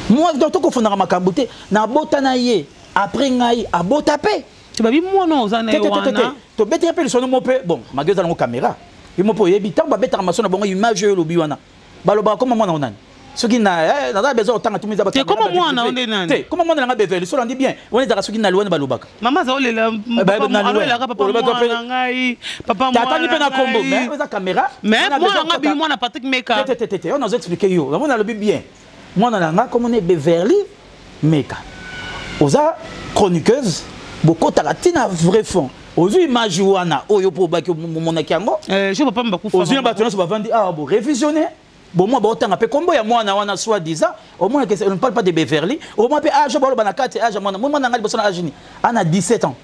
moi donc to ko fondara makambu te na bota na ye après ngai abota pe tu vas bien moi non ozana wana to beta pe le sono mo pe bon mageza na caméra il mo po yebi tant ba beta maso na bongo image yo lobi wana baloba comme moi on a ce qui n'a n'a besoin autant tout mis à battre comment moi on est nani comment moi on a besoin cela dit bien on est dans ce qui n'a loin balobaka maman ça olela papa tata ni pena combo mais on a caméra mais moi na Patrick Meka on nous explique yo on a le bien moi on a comme on est Beverly Meka oza chroniqueuse beaucoup taratina vrai fond aux images wana oyo pour ba que mon akiango je peux pas me bakufa aux yeux batona va vendre ah bon révisionner bon moi ba otanga pe combo ya mwana wana soit disant au moins que on ne parle pas de Beverly au moins pe âge ba bana kati âge mwana moi nanga bosona âge ni ana 17 ans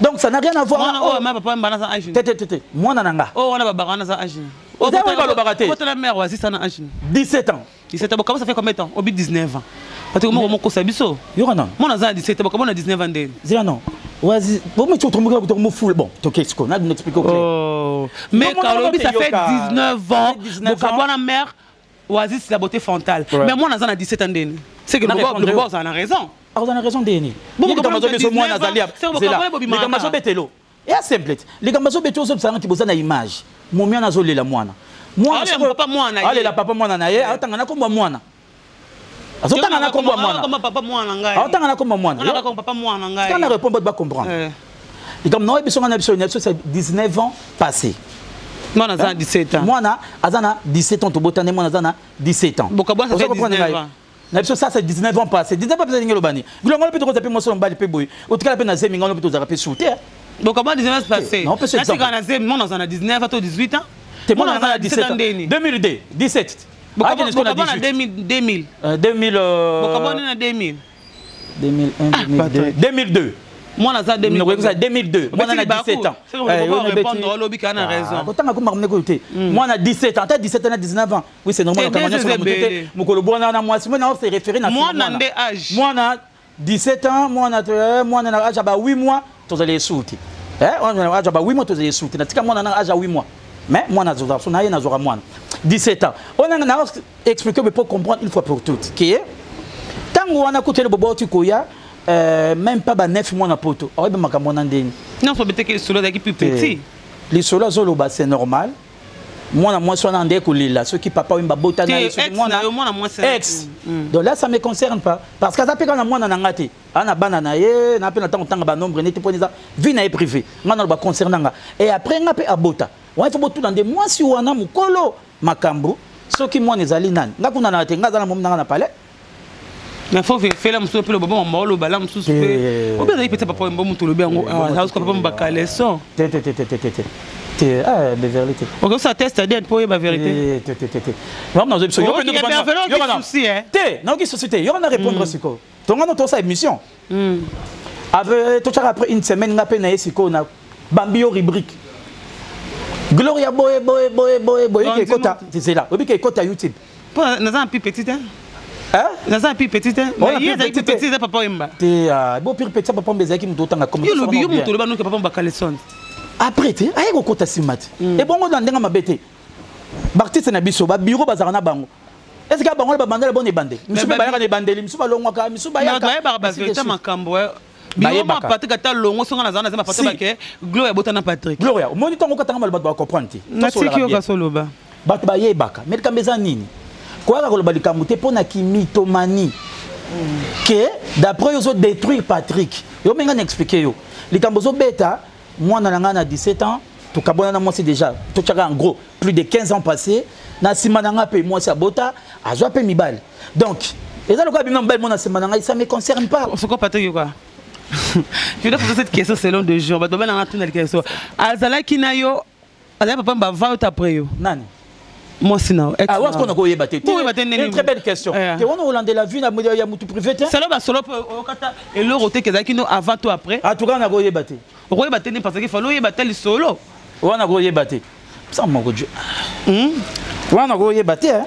donc ça n'a rien à voir oh ma papa mbana sa âge tete mwana nanga oh wana baba wana sa âge oh ça va le baraté votre mère oasi ça na âge 17 ans 17 ans comment ça fait combien de temps au 19 ans parce que moi mon kosabiso yo non moi na 17 ans comment on a 19 ans ndeni zia non vas-y bon mais tu te me fous bon tu qu'est-ce qu'on a de m'expliquer oh mais Kaolobi ça fait 19 ans mon kabwana mère oasis la beauté frontale mais moi na 17 ans ndeni c'est que le boss a raison ah vous avez raison ndeni bon comme ça moi nazalia c'est là les gamazo betelo et simple les gamazo beto so ça qui boza na image mon mien nazolela mwana moi papa mwana allez la papa mwana na ye atanga na komba mwana azotanga na komba mwana comme papa mwana ngai atanga na komba mwana on a comme papa mwana ngai quand on répond pas comprendre et comme non biso ngana biso c'est 19 ans passés moi na 17 ans moi na azana 17 ans to botane moi na 17 ans bokabwa ça fait 19 ans na biso ça c'est 19 ans passés 19 ans passés ngelo bani ngolo ngolo pito ko zapi mo so mbali pe boy otikala pe na zemi ngolo pito za pe souter bokabwa 19 ans passés non peut se dire na zemi moi na 19 à 18 ans t'es moi na 17 ans 2002 17 2000 2000 Bokabona 2000 2002 moi na 2002 moi na 17 ans répondre lobi kana raison kotanga ko marmne ko te moi na 17 ans 17 ans 19 ans oui c'est normal quand on mukolo bona na moi na se référer na moi na âge moi na 17 ans moi na âge ba 8 mois tous les souti on a âge ba 8 mois tous les souti na tika moi na âge 8 mois mais moi na zoza so na ye na zora moi 17 ans on a expliqué mais pour comprendre une fois pour toutes qui est tango wana côté le bobo tu koya même pas 9 mois na poto obe makambo na ndeni non faut bete que solo d'équipe plus petit les solo zolo ba c'est normal moi so na ndeko lila ceux qui papa wimba bota na yesu moi ex donc là ça me concerne pas parce que ça peut quand moi na ngati ana bana na ye na pe na tango tanga ba nombre neti poniza vie na privé ngana ba concernanga et après ngape abota ouais faut botu dans des mois si wana mukolo makambo ceux qui moi nezali nani ngakuna na te ngazala mom na palais mais faut faire la muso pe le bobo mbolo bala muso pe o beza ipeta papa mbo muto lobi ngo house ko papa mbaka leçon ah de vérité on ça teste ADN pour la vérité non non je yo souci hein té non qui société yo on a répondre siko tonga no to sa émission avec tout ça après une semaine ngapé na siko na bambio rubrique Gloria boy qui kota c'est là obi qui kota YouTube pour na un plus petit hein na un plus petit hein mais il y a des petits papa imba té bon pire petit papa mbeza qui muto tanga comme yo lobi yo muto loba no papa mbaka leçon après te aye ko kota simati et bongo dans ndenga mabete bartiste na biso ba bureau bazara na bango est-ce que bango ba bandela bon ebande misuba ba yaka ebandeli misuba longwaka misuba yaka ba vérité makambo Bio ma Patrick ata longo songa na zana zema Patrick ke Gloria botana Patrick Gloria moni tango katanga mal bato comprendre na tiki yo kasoloba bato ba yebaka mais kambeza nini quoi ka koloba likambo te pona kimitomanie que d'après yo zo détruire Patrick yo menga n'expliquer yo likambo zo beta moi na ngana 17 ans to kabona na moi c'est déjà to tchaka en gros plus de 15 ans passés na simananga pe moi c'est bota azwa pe mibal donc et ça le quoi bimna mbal moi na simananga ça me concerne pas c'est quoi Patrick quoi. Je vais poser cette question selon deux jours. Je vais vous une question. Azala Kinayo, Azala papa m'a va après yo. Nani? Moi sinon. Ah, où est-ce qu'on a goyé battu? Une très belle question. Et on a Hollandais la vue, il y a tout privé. C'est là bas solo au kata et le roté que Zakino avant tout après. Ah, tout cas on a goyé battu. On goyé battu parce qu'il fallait y battre le solo. On a goyé battu. Ça mon Dieu. On a goyé battu hein.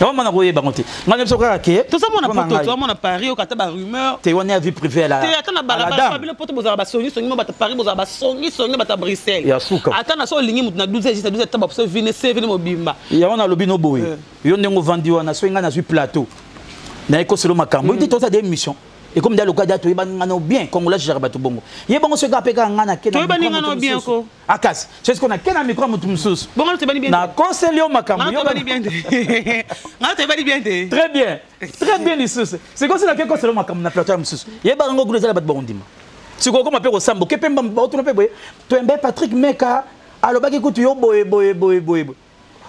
On a goyé battu. On a besoin que tout ça mon apporte, tout mon a Paris au kata ba rumeur. T'es on est à vie privée là. T'es attends na balabala le pote bozala ba songi bata Paris bozala ba songi bata Bruxelles. Ya suka. Attends na so lingi mutu na 12 taba so vine mobimba. Ya on a lobino boy. Yo ndengo vandi wana so nga na su plateau. Na eko selo makambo. Dit tout ça des émissions. et comme dans le cas d'Ato Ibangano bien congolais Jarbato Bongo Yebongo se gapé quand ngana kena to Ibangano bien ko akas c'est ce qu'on a kena micro mutu mususu bongo te bani bien na conseiller makambo yo bani bien ngana te bani bien très bien lisusu c'est comme ça que conseiller makambo na plateau mususu Yebango guleza bat bondima c'est comme apé ko sambo ke pemba auto no pe boye to embe Patrick Meka alobaki kutu yo boye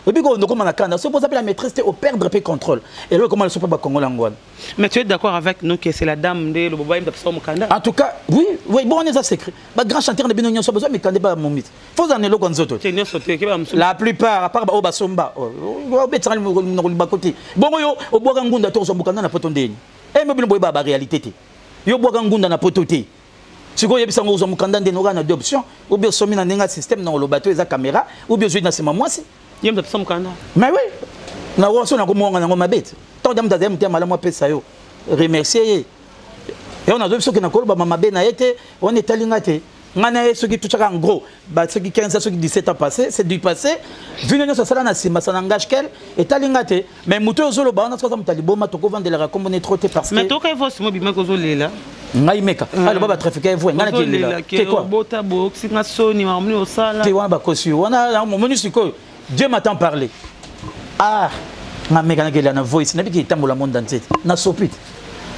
et puis, on a quand c'est pour ça que la maîtrise au perdre peu contrôle. Et là, comment elle se peut pas Congo Langouane. Mais tu es d'accord avec nous que c'est la dame de l'Obobaïm de Mukanda? En tout cas, oui, bon, on est à secret. Bah, grand chanteur de Binounion, ça besoin, mais quand pas mon mythe. Faut en aller là, la plupart, à part Obasomba, bon, au Boagangunda, tu as Mukanda, na potondé. Et même le la réalité. Yo Boagangunda, na pototé. Si vous avez besoin de Mukanda, de nous avons deux options. Ou bien, sommes dans un système, dans le bateau, et la caméra, ou bien, jouer dans ces moments. Mais oui, na woso na komonga na ngoma bête. Tant dame dame te mala moi pesa yo. Remercier. Et on a deux ceux qui na koloba mama be na été, on est alingate. Ngana ceux qui tout en gros, bah ceux qui 15 ceux qui 17 ans passé, c'est du passé. Vino ça sala na sima ça n'engage quel est alingate. Mais muto zolo ba on a ça mutali boma to ko vendre la comme on est trotté parce que. Mais to kay fo simo bima ko zolela. Ngai meka. Ale baba trafiquer vous ngana ki lela. Ke quoi? Bota box na soni ma mni osala. Te wana ba kosi. Wana mon menu siko. Dieu m'attend parler. Ah, ma mère qui a une voice, n'a pas qui est dans le monde entier. Na sopite.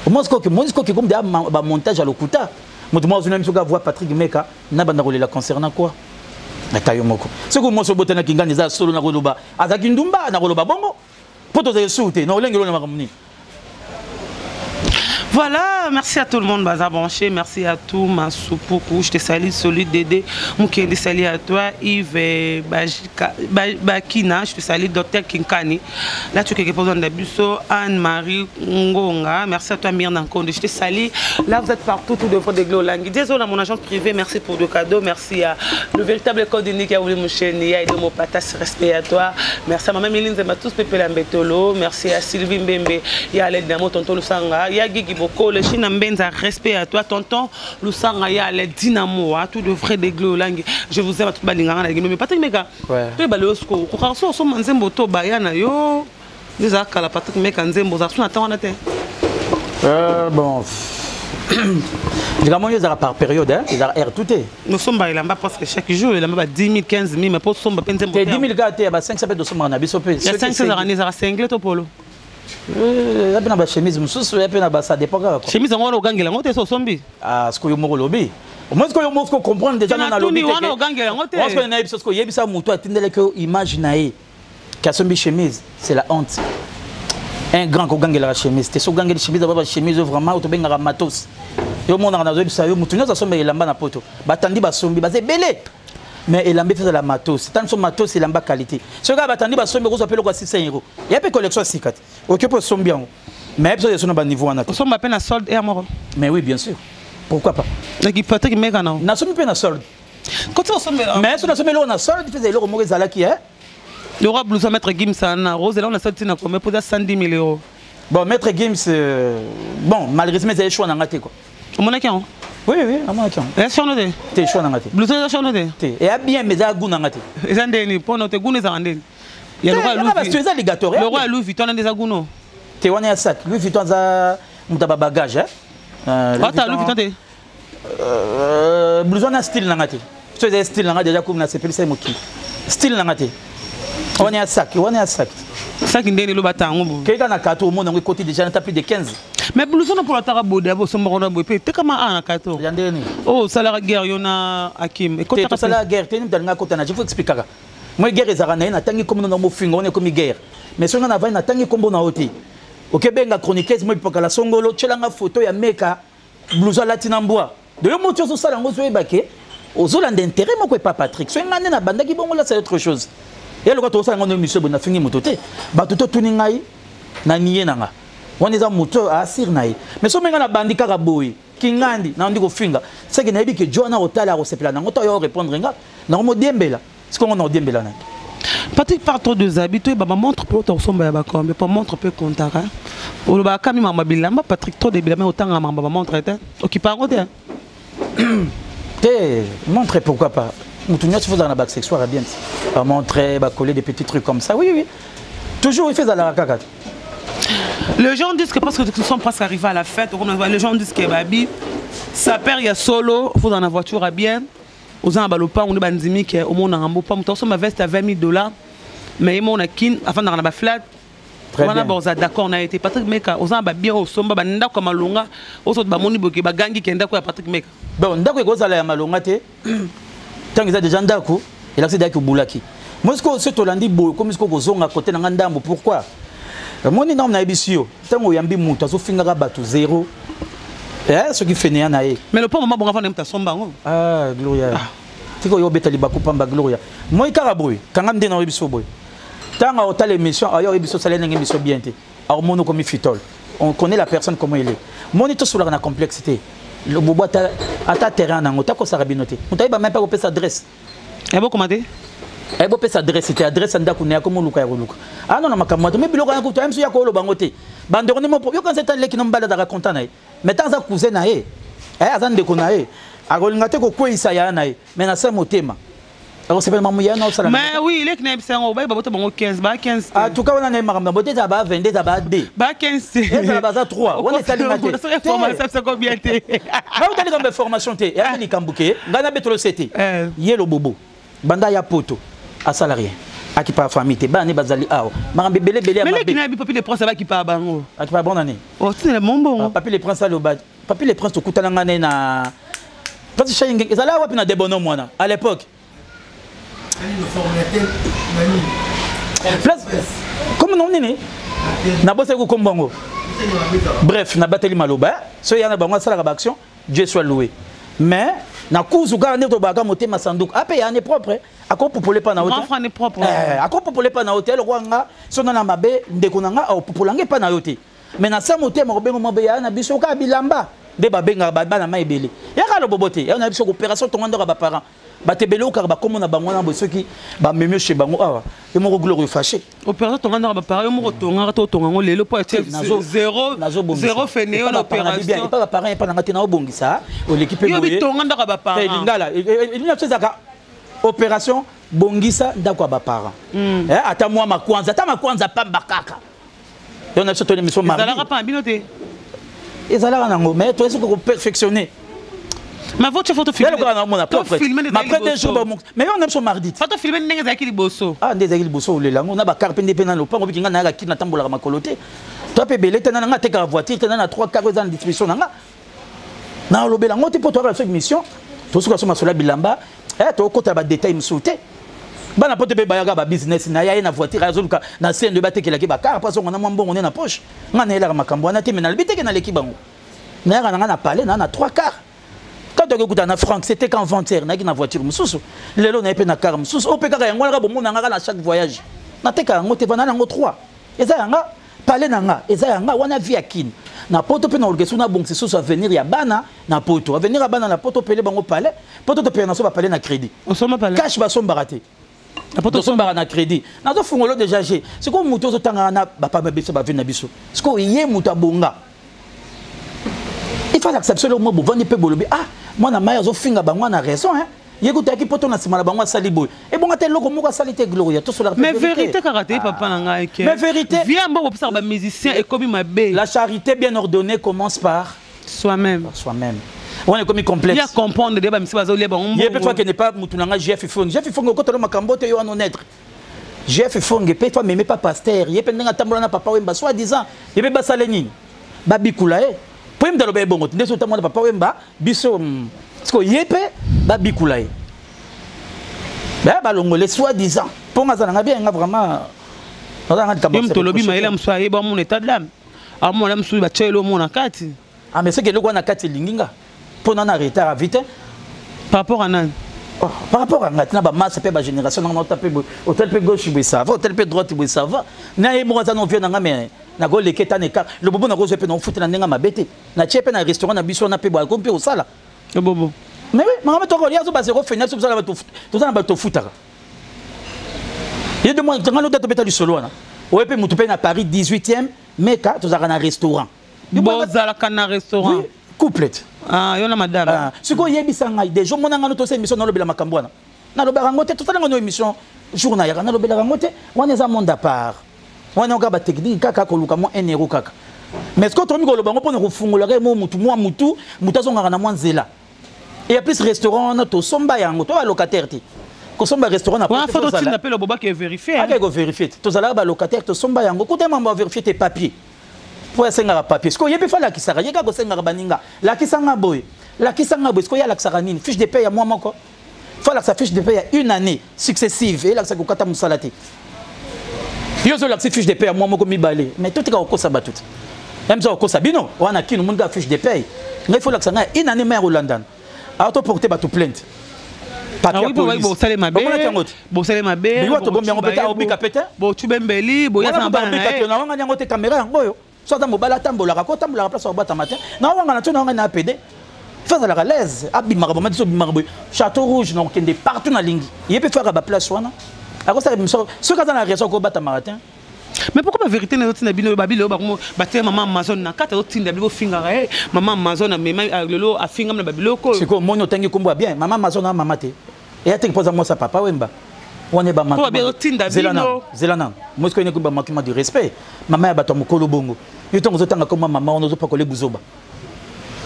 Moi ce que comme des montage à l'okuta. Moi je n'aime pas voir Patrick Meka n'a pas de la concernant quoi. Na tayo moko. Ce que moi so botana kinga neza solo na koloba. Azaki ndumba na koloba bongo. Poto za soute na olengelo na makamuni. Voilà, merci à tout le monde, Baza Branché, merci à tout, Massoupoukou, je te salue, Solide Dédé, Moukende, salut à toi, Yves Bakina, je te salue, Dr Kinkani, là tu as quelques personnes d'Abusso, Anne-Marie Ngonga, merci à toi, Myrna Nkonde, je te salue, là vous êtes partout, tout devant des Glolangui. Désolé à mon agence privée, merci pour le cadeau, merci à le véritable code unique qui a voulu Moucheni, et de mon patas, respect à toi, merci à ma mère Méline Zema, tous Pépé Lambetolo, merci à Sylvie Mbembe, il y a l'aide d'Amo, Tonton Lusanga, il y a Guigui le Chine Mbenza, respect à toi, tonton Lusanga, il y a les dynamo, tout de vrai des Glolangui. Je vous aime à tout balinga, mais Patrick Meka, tu es baléosco, Kokarso, son manzembo to bayana yo, les arcs à la Patrick Meka, nzembo, ça son attend en été. Bon, évidemment, ils ont par période, hein, ils ont air tout est. Nous sommes là-bas presque chaque jour, il y a 10 000, 15 000, mais pour sommes 10 000 gars, il y a 500 de sommes en abissopé. Il y a 500 années, ça a 5 000 polo. Il y a une chemise, ça dépend. Chemise, on va au gang, on est au zombie. Ah, ce que vous me lobby. Au moins, ce que vous comprenez déjà dans le lobby. On est au gang, on est. Parce que y a ça, mouton, attendez que imaginer qu'à chemise, c'est la honte. Un grand ko gang la chemise, c'est ce gang de chemise, d'abord chemise vraiment, ou bien matos. Yo mon a nazo ça yo mouton, ça sombe elamba na poto. Batandi ba sombi, ba belé. Mais il a fait de la matos. Tant son matos, c'est la qualité. Ce gars a attendu, il a appelé 600 €. Il y a une collection 6 4. Ok, pour son bien. Mais il y a un niveau. On sommes à peine à solde et à mort. Mais oui, bien sûr. Pourquoi pas? Il peut être qu'il mène non. Nous sommes peine à solde. Quand on sommes là. Mais si nous sommes là, on a solde, il faisait l'euro Maurice Alaki. Le roi blouson maître Gims à Rose, et là on a sorti combien pour 110 000 €. Bon, maître Gims, bon, malheureusement, c'est choix dans la quoi. Mon acquin. Oui, à mon acquin. Et sur nous deux. T'es choix dans la blouson est sur nous deux. Et à bien, mais à goût dans la et ça n'est pour notre goût les andés. Il y a le roi Louis. Le roi Louis Vuitton a des agounos. T'es on est à sac. Louis Vuitton a un bagage. Attends, Louis Vuitton blouson a style dans la tête. Tu as style dans la déjà comme la s'appelle c'est moki. Style dans la tête. On est à sac, Sac indé le bâtard. Quelqu'un a 4 au monde on est côté déjà plus de 15. Mais blouson pour la tarabo d'abord son morona bopé. T'es comme un 4. Oh, salaire guerre yona Hakim. Et côté salaire guerre, t'es dans la côté na, je vous expliquer. Moi guerre ezarana na tangi comme na mo fingo on est comme guerre. Mais si on a na tangi comme na hoti. OK benga chroniqueuse moi pour la songolo, tchelanga photo ya meka blouson latinamboa. De yo moto so sala ngozo ebake. Ozola d'intérêt moi pas Patrick. So ngane na banda ki bongo là c'est autre chose. Et le quand on s'en est monsieur bon a fini mototé ba toto tuningai na nié nanga on est en moto à assir naï mais so menga na bandi kaka boy kingandi na ndiko finga c'est que na bi que Joana otala ko sepela na ngoto yo répondre nga na mo diembela ce qu'on a diembela na Patrick part trop de habitués ba montre pour ton somba ba comme pas montre peu contact hein ou ba kami mama bilamba Patrick trop de bilamba autant mama ba montre était occupant côté té montre pourquoi pas. Moutounias se faisait dans la bac sexuelle bien. Va montrer, va coller des petits trucs comme ça. Oui. Toujours il fait dans la caca. Les gens disent que parce que nous sommes presque arrivés à la fête, les gens disent que Babi, sa père il y a solo, il faut dans la voiture à bien. Aux ans à Balopa, on est bandimi qui au monde en Rambopa, on ma veste à $20,000, mais il m'a kin avant dans la flat. On a d'accord, on a été Patrick Meka, aux ans à bien au somba, banda comme Malonga, aux autres bamoni boki, bagangi qui est d'accord Patrick Meka. Bon, d'accord, vous allez à Malonga, tant qu'ils ont des gens d'accord, il a accès d'accord Boulaki. Moi, ce que c'est Tolandi Boy, comme ce que vous avez à côté de Ngandambo, pourquoi? Moi, je n'ai pas dit tant que yambi muta, so finga batu zéro. Ce qui fait néa nae. Mais le pauvre maman, on va ta somba. Ah, Gloria. Tu vois, il y a des bakupamba Gloria. Moi, Karaboy, quand on dit non, il boy. Tant à hôtel émission, ailleurs il salaire une émission bien. Alors mono comme fitol. On connaît la personne comment il est. Moi, on est tous sur la complexité. Le bobo à ta terrain, on t'a quoi ça rabinoté. On t'a même pas copié sa adresse. Et vous commandez? Et vous sa adresse, c'était adresse anda kuné comme Luka et Luka. Ah non, ma camarade, mais bilo quand on a même si y a quoi le bangoté. Bandorone mo yo quand c'est un leki non balade à raconter nae. Mais tant ça cousin nae. Azan de konae. Agol ngate ko ko isaya nae. Mais na sa motema. Alors c'est pas maman ya na osala. Mais oui, leki na bisa ngo ba boto bango 15 ba 15. Ah tout cas on a na makamna boté za ba 22 za ba 2. Ba 15. Et ça ba za 3. On est allé mater. Formation c'est combien té? Ba on tali comme formation té. Ya ni kambuke. Ngana betolo CT. Yelo bobo. Banda ya poto. À salarié. À qui pas famille, t'es ban et bazali ao. Marambe belé belé à ma. Mais les qui n'a pas papier les princes là qui pas bango. À qui pas bonne année. Oh c'est le bon. Papier les princes là au bas. Papier les princes au kuta ngane na. Parce que chez ils allaient wapi na debono moi à l'époque. Place. Comment non nene? Na bosse ko kombango. Bref, na bateli maloba. So yana bango sala ka action. Dieu soit loué. Mais na kuzu garder to baga motema sandouk. Après yana propre. Ako popolé pas na hôtel. Enfant est propre. Ako popolé pas na hôtel rwanga sona na mabe ndekonanga au popolange pas na hôtel. Mais na sa moté mo bengo mabe ya na biso ka bilamba de babenga bana maibele. Ya ka lo boboté, ya na biso opération to ngandora ba parents. Ba tebele o ka ba komo na bango na bo soki ba memio chez bango awa. E mo glorieux fâché. Opération to ngandora ba parents mo tonga to tonga ngo lelo po chef 0 fene on opération. Pas ba parents pas na ngati na obongisa o l'équipe boye. Yo bi tonga ndaka ba parents. Lingala, il n'y a pas ça. Opération Bongisa d'akwa ba parents. Ata moi ma kwanza pamba kaka. On a surtout l'émission mardi. Ezalaka pas binoté. Ezalaka nango mais toi est-ce que perfectionner. Ma votre photo filmée. Ma après des jours mais on a sur mardi. Photo filmée ndenge za ki liboso. Ah ndenge za ki liboso le lango na ba carpende pe na lo pango bikinga na ki na tambola ma koloté. Toi pe belé tena nga teka voiture tena na 3 carreaux dans distribution nga. Na lo belango te pour toi la mission. Tout ce que sur ma sola bilamba. Tu as des détails sautés. Bah n'a pas de bayaga ba business na ya na voiture azoluka na scène de batte que la ki ba car parce qu'on a mon bon on est na poche. On est là makambo na te mais na libité que na l'équipe bango. Na na parler na 3 quarts. Quand tu écoutes na franc c'était quand ventière na ki na voiture mususu. Lelo na pe na car mususu o pe ka ya ngwa bo na na chaque voyage. Na te ka ngote bana na ngo 3. Eza yanga parler na nga eza yanga wana via kin. Na poto pe na orchestre na bon c'est sous venir ya bana na poto venir ya bana na poto pele bango palais poto to pe na so ba palais na crédit on soma palais cash ba somba raté na poto somba na crédit na to fungolo déjà j'ai c'est comme muto zo tanga na ba pa biso ba vina biso c'est comme yé muta bonga il faut accepter le mot vendre pe bolobi ah moi na maya zo finga bango na raison hein yécoute qui poto na sima na bango sali boy et bon ate loko moko salite gloria to sur la mais vérité karaté papa na ngai ke mais vérité viens mbo pour ba musicien et comme mabe la charité bien ordonnée commence par soi-même on est comme complexe il y a comprendre des ba misi bazolia bango yé pe toi qui n'est pas mutunanga GF Fongue ko to makambo te yo honnête GF Fongue pe toi même pas pasteur yé pe ndanga tambola na papa wemba soi disant yé pe basale nini ba bikula po im daloba bongo ndeso tambola papa wemba biso parce que yépe ba bikulaye ba balongole soi-disant pour nga zana bien nga vraiment nga tam to lobi maila mswa yeba mon état de l'âme a mon âme sou ba chelo mon akati ah mais c'est que le quoi na kati linginga pour na retard à vite par rapport à nan par rapport à ngatina ba masse pe ba génération na taper hôtel pe gauche bu ça va hôtel pe droite bu ça va na e mo za no vieux na nga mais na go le ketane ka le bobo na go zo pe na futa na ndenga mabete na chepe na restaurant na biso na pe ba ko pe au sala bobo mais oui maman to ko ya zo ba zéro fenêtre zo ba to futa il de moi ngalo date beta du solo na o pe mutu pe na Paris 18e mais ka to za na restaurant bo za la kana restaurant couplette ah yo na madame ce ko yebisa ngai des jours mona ngano to se émission na lobela makambo na lobela ngote to tala ngono émission journal ya na lobela ngote wana za monde à part On a encore technique kaka koluka mo 1 euro kaka. Mais ce que tu as mis ko lobango pour nous fungola mo mutu mutazonga na mwanzela. Et plus restaurant na to somba yango to locataire ti. Ko somba restaurant na pas. Faut tu n'appelles le boba qui est vérifié. Ah ko vérifier. To zala ba locataire to somba yango ko te mamba vérifier tes papiers. Pour senga papier. Ce que yepe fa la kisara yeka ko senga baninga. La kisanga boy. La kisanga boy ce que ya la kisara nini fiche de paie ya moi moko. Faut la sa fiche de paie ya une année successive et la sa ko kata musalati. Yo zo la fiche de paie ya moi moko mi balé. Mais tout est ko sa batut. Même ça ko sabino wana kinu mun ga fiche de paie. Il faut la kisanga une année mais Rolandan. Auto porter ba to plainte. Papier pour bo salé ma bé. Bo salé ma bé. Bo to bombi ngo peta obika peta. Bo tubembeli, bo ya samba na. Na wanga nyango te caméra ngo yo. So ta mobala tambola ka ko tambola place au bata matin. Na wanga na tuna wanga na PD. Fais à l'aise. Abi marabo ma so marabo. Château rouge donc kende partout na lingi. Il peut faire ba place wana. A ko ça ce ka na raison ko bata matin. Mais pourquoi la vérité n'est pas bino babilo ba ko baté maman Amazon na kata o tinda bibo finga eh maman Amazon na mema lelo a finga na babilo ko c'est ko mono tangi kombo bien maman Amazon na mama te et a te pose moi sa papa wemba on est ba maman zelana moi ce que ne ko ba makima de respect maman ya bato mokolo bongo yo tongo zotanga comme maman on ozo pakole buzoba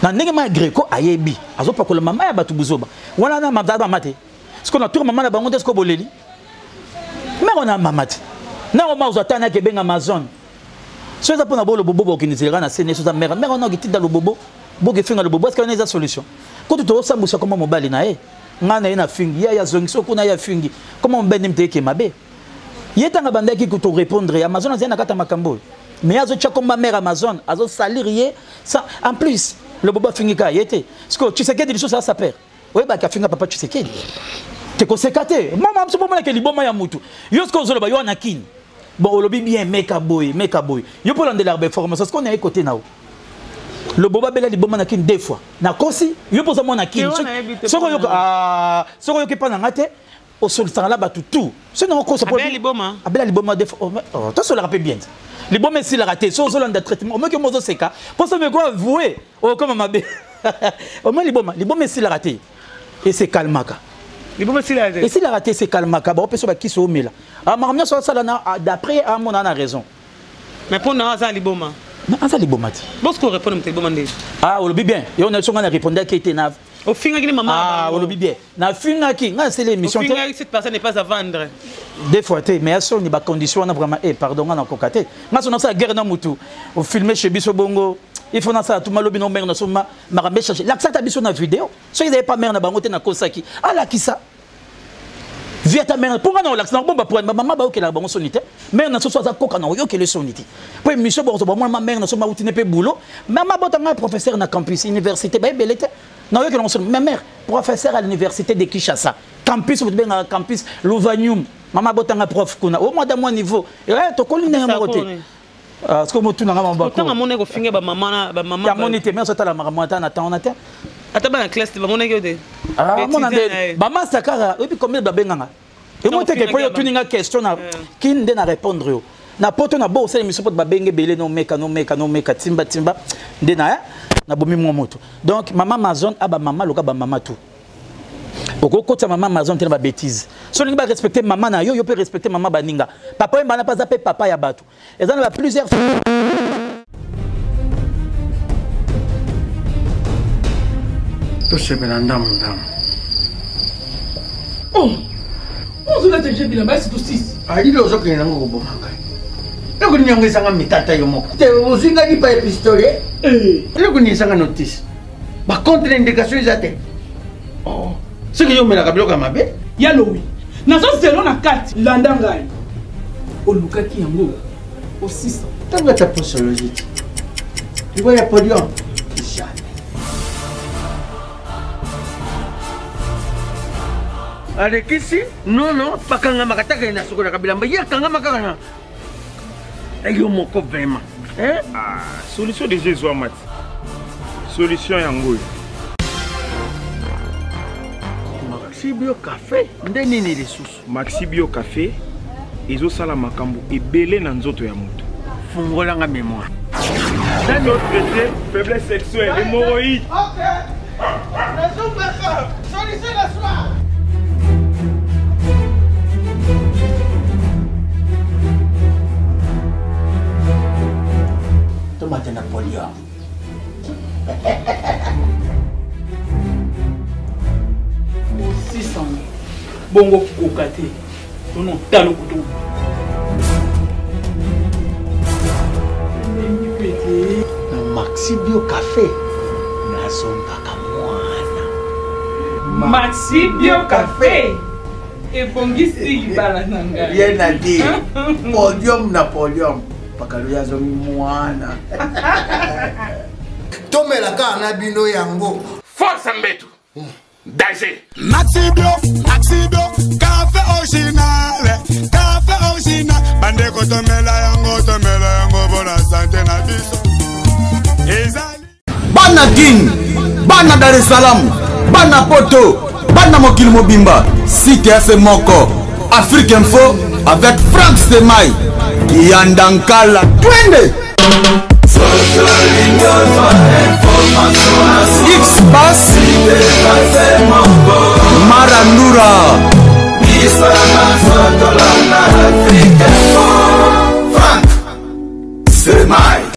na ndenge ma greco ayebi azo pakole maman ya bato buzoba wana na mabda ba mate ce qu'on a tour maman na bango de ce ko boleli mais on a mamate na on m'a uzatana ke benga Amazon so za pona bolo bobo organiser na sene so za mère on a giti dans le bobo boge finga le bobo est-ce qu'on a une solution quand tu te sambusa comme mobile na ngana ina fingi ya zongi so kuna ya fingi comment benim te ke mabe yetanga bandaki ko to répondre Amazon azena kata makambo mais azo cha comme mère Amazon azo salir ça en plus le bobo fingi ka yete parce que tu sais que des choses ça perd oui ba ka finga papa tu sais que te kosekate mama mso bomona ke liboma ya mutu yosko zoloba yo nakin bon olobi bien meka boy yo pour l'ande l'arbe formation ce qu'on est à côté nao le boba bela liboma nakin deux fois na kosi yo pour ça mon nakin soko yo soko yo ke pa na ngate au sol ça là batu tout c'est non ko ça pour abela liboma deux fois oh toi ça le rappelle bien liboma si la raté so zolanda traitement au moins que mozo seka pour ça me quoi avouer oh comme mabe au moins liboma si la raté et c'est calmaka. Et s'il a raté, c'est calme. Qui se met là. D'après, on a raison. Mais pour nous, on a liboma. On a liboma. Parce qu'on répond ah, on le bien. Et on a répondu qui était nav. Au final, maman. Ah, on le bien. Na finga qui, c'est l'émission. Cette personne n'est pas à vendre. Des fois, mais il y a des conditions vraiment. Pardon, on a cocaté. Moi, on a ça guerre dans Moutou. On filmait chez Bisso Bongo. Il faut ça tout malo bino mère na soma marambe chercher la ça ta biso na vidéo so il avait pas mère na bangote na kosaki ala kisa via ta mère pour na relax na bomba pour maman ba okela bango sonité mère na so so za koka na yo kele sonité pour mission bo moi mère na soma outine pe boulot maman botanga professeur na campus université ba belete na yo kele ma mère professeur à l'université de Kinshasa campus ou bien campus Louvanium maman botanga prof kuna au moins d'un mois niveau et to kolina ya moté ce que tu n'as pas encore. Quand on est au finger, maman, maman. Maman était bien sur la maman, attends. Attends, la classe, maman est que ah, maman sakara, et puis combien de babenganga. Et moi, tu es quoi, tu n'as question qui ne répondre. Na poto na bo, c'est l'émission pour babenge belé no meka timba ndena na bomi moto. Donc maman Amazon aba maman loka ba maman tout. Oko kota maman Amazon tena ba bêtise. So ni ba respecter maman na yo peut respecter maman baninga. Papa mbana pas appeler papa ya batu. Et ça va plusieurs to se belanda ndam. Oh. On se l'a déjà dit là-bas c'est tout 6. Ali lo zo kena ngo bomanga. Loko nyanga sanga mitata yo moko. Te uzinga di pa pistolet. Loko ni sanga notice. Ba contre indication izate. Oh. Ce que je me la bloqué ma bé. Yalowi. Na so zelo na carte landangai. O lukaki yango. O 600. Tanga ta posologie. Tu vois ya podium. Avec ici, non, pas quand on m'a attaqué na soko na kabilamba. Ya kanga makana. Ayo moko vraiment. Hein? Ah, solution de Jésus Amat. Solution yango. Maxi Bio Café, ndeni ni ressources. Maxi Bio Café, ezo sala makambo ebele na nzoto ya moto. Fungola nga mémoire. Dans notre traité, faiblesse sexuelle, hémorroïde. OK. Solution la soir. bongo kokate non talo kutu Maxi Bio Café nazombaka mwana Maxi Bio Café ebongisi libala na ngai bien à dire podium na podium pakalo ya zomi mwana tomelaka na bino yango force mbetu danger Maxi Bio café original bandeko tomela yango bona santé na biso ezali bana King, bana Dar es Salaam, bana Poto, bana mokili mobimba, site FM moko, Afrique Info avec Frank Semai, Kiandankala, twende X-Bass, Marandura.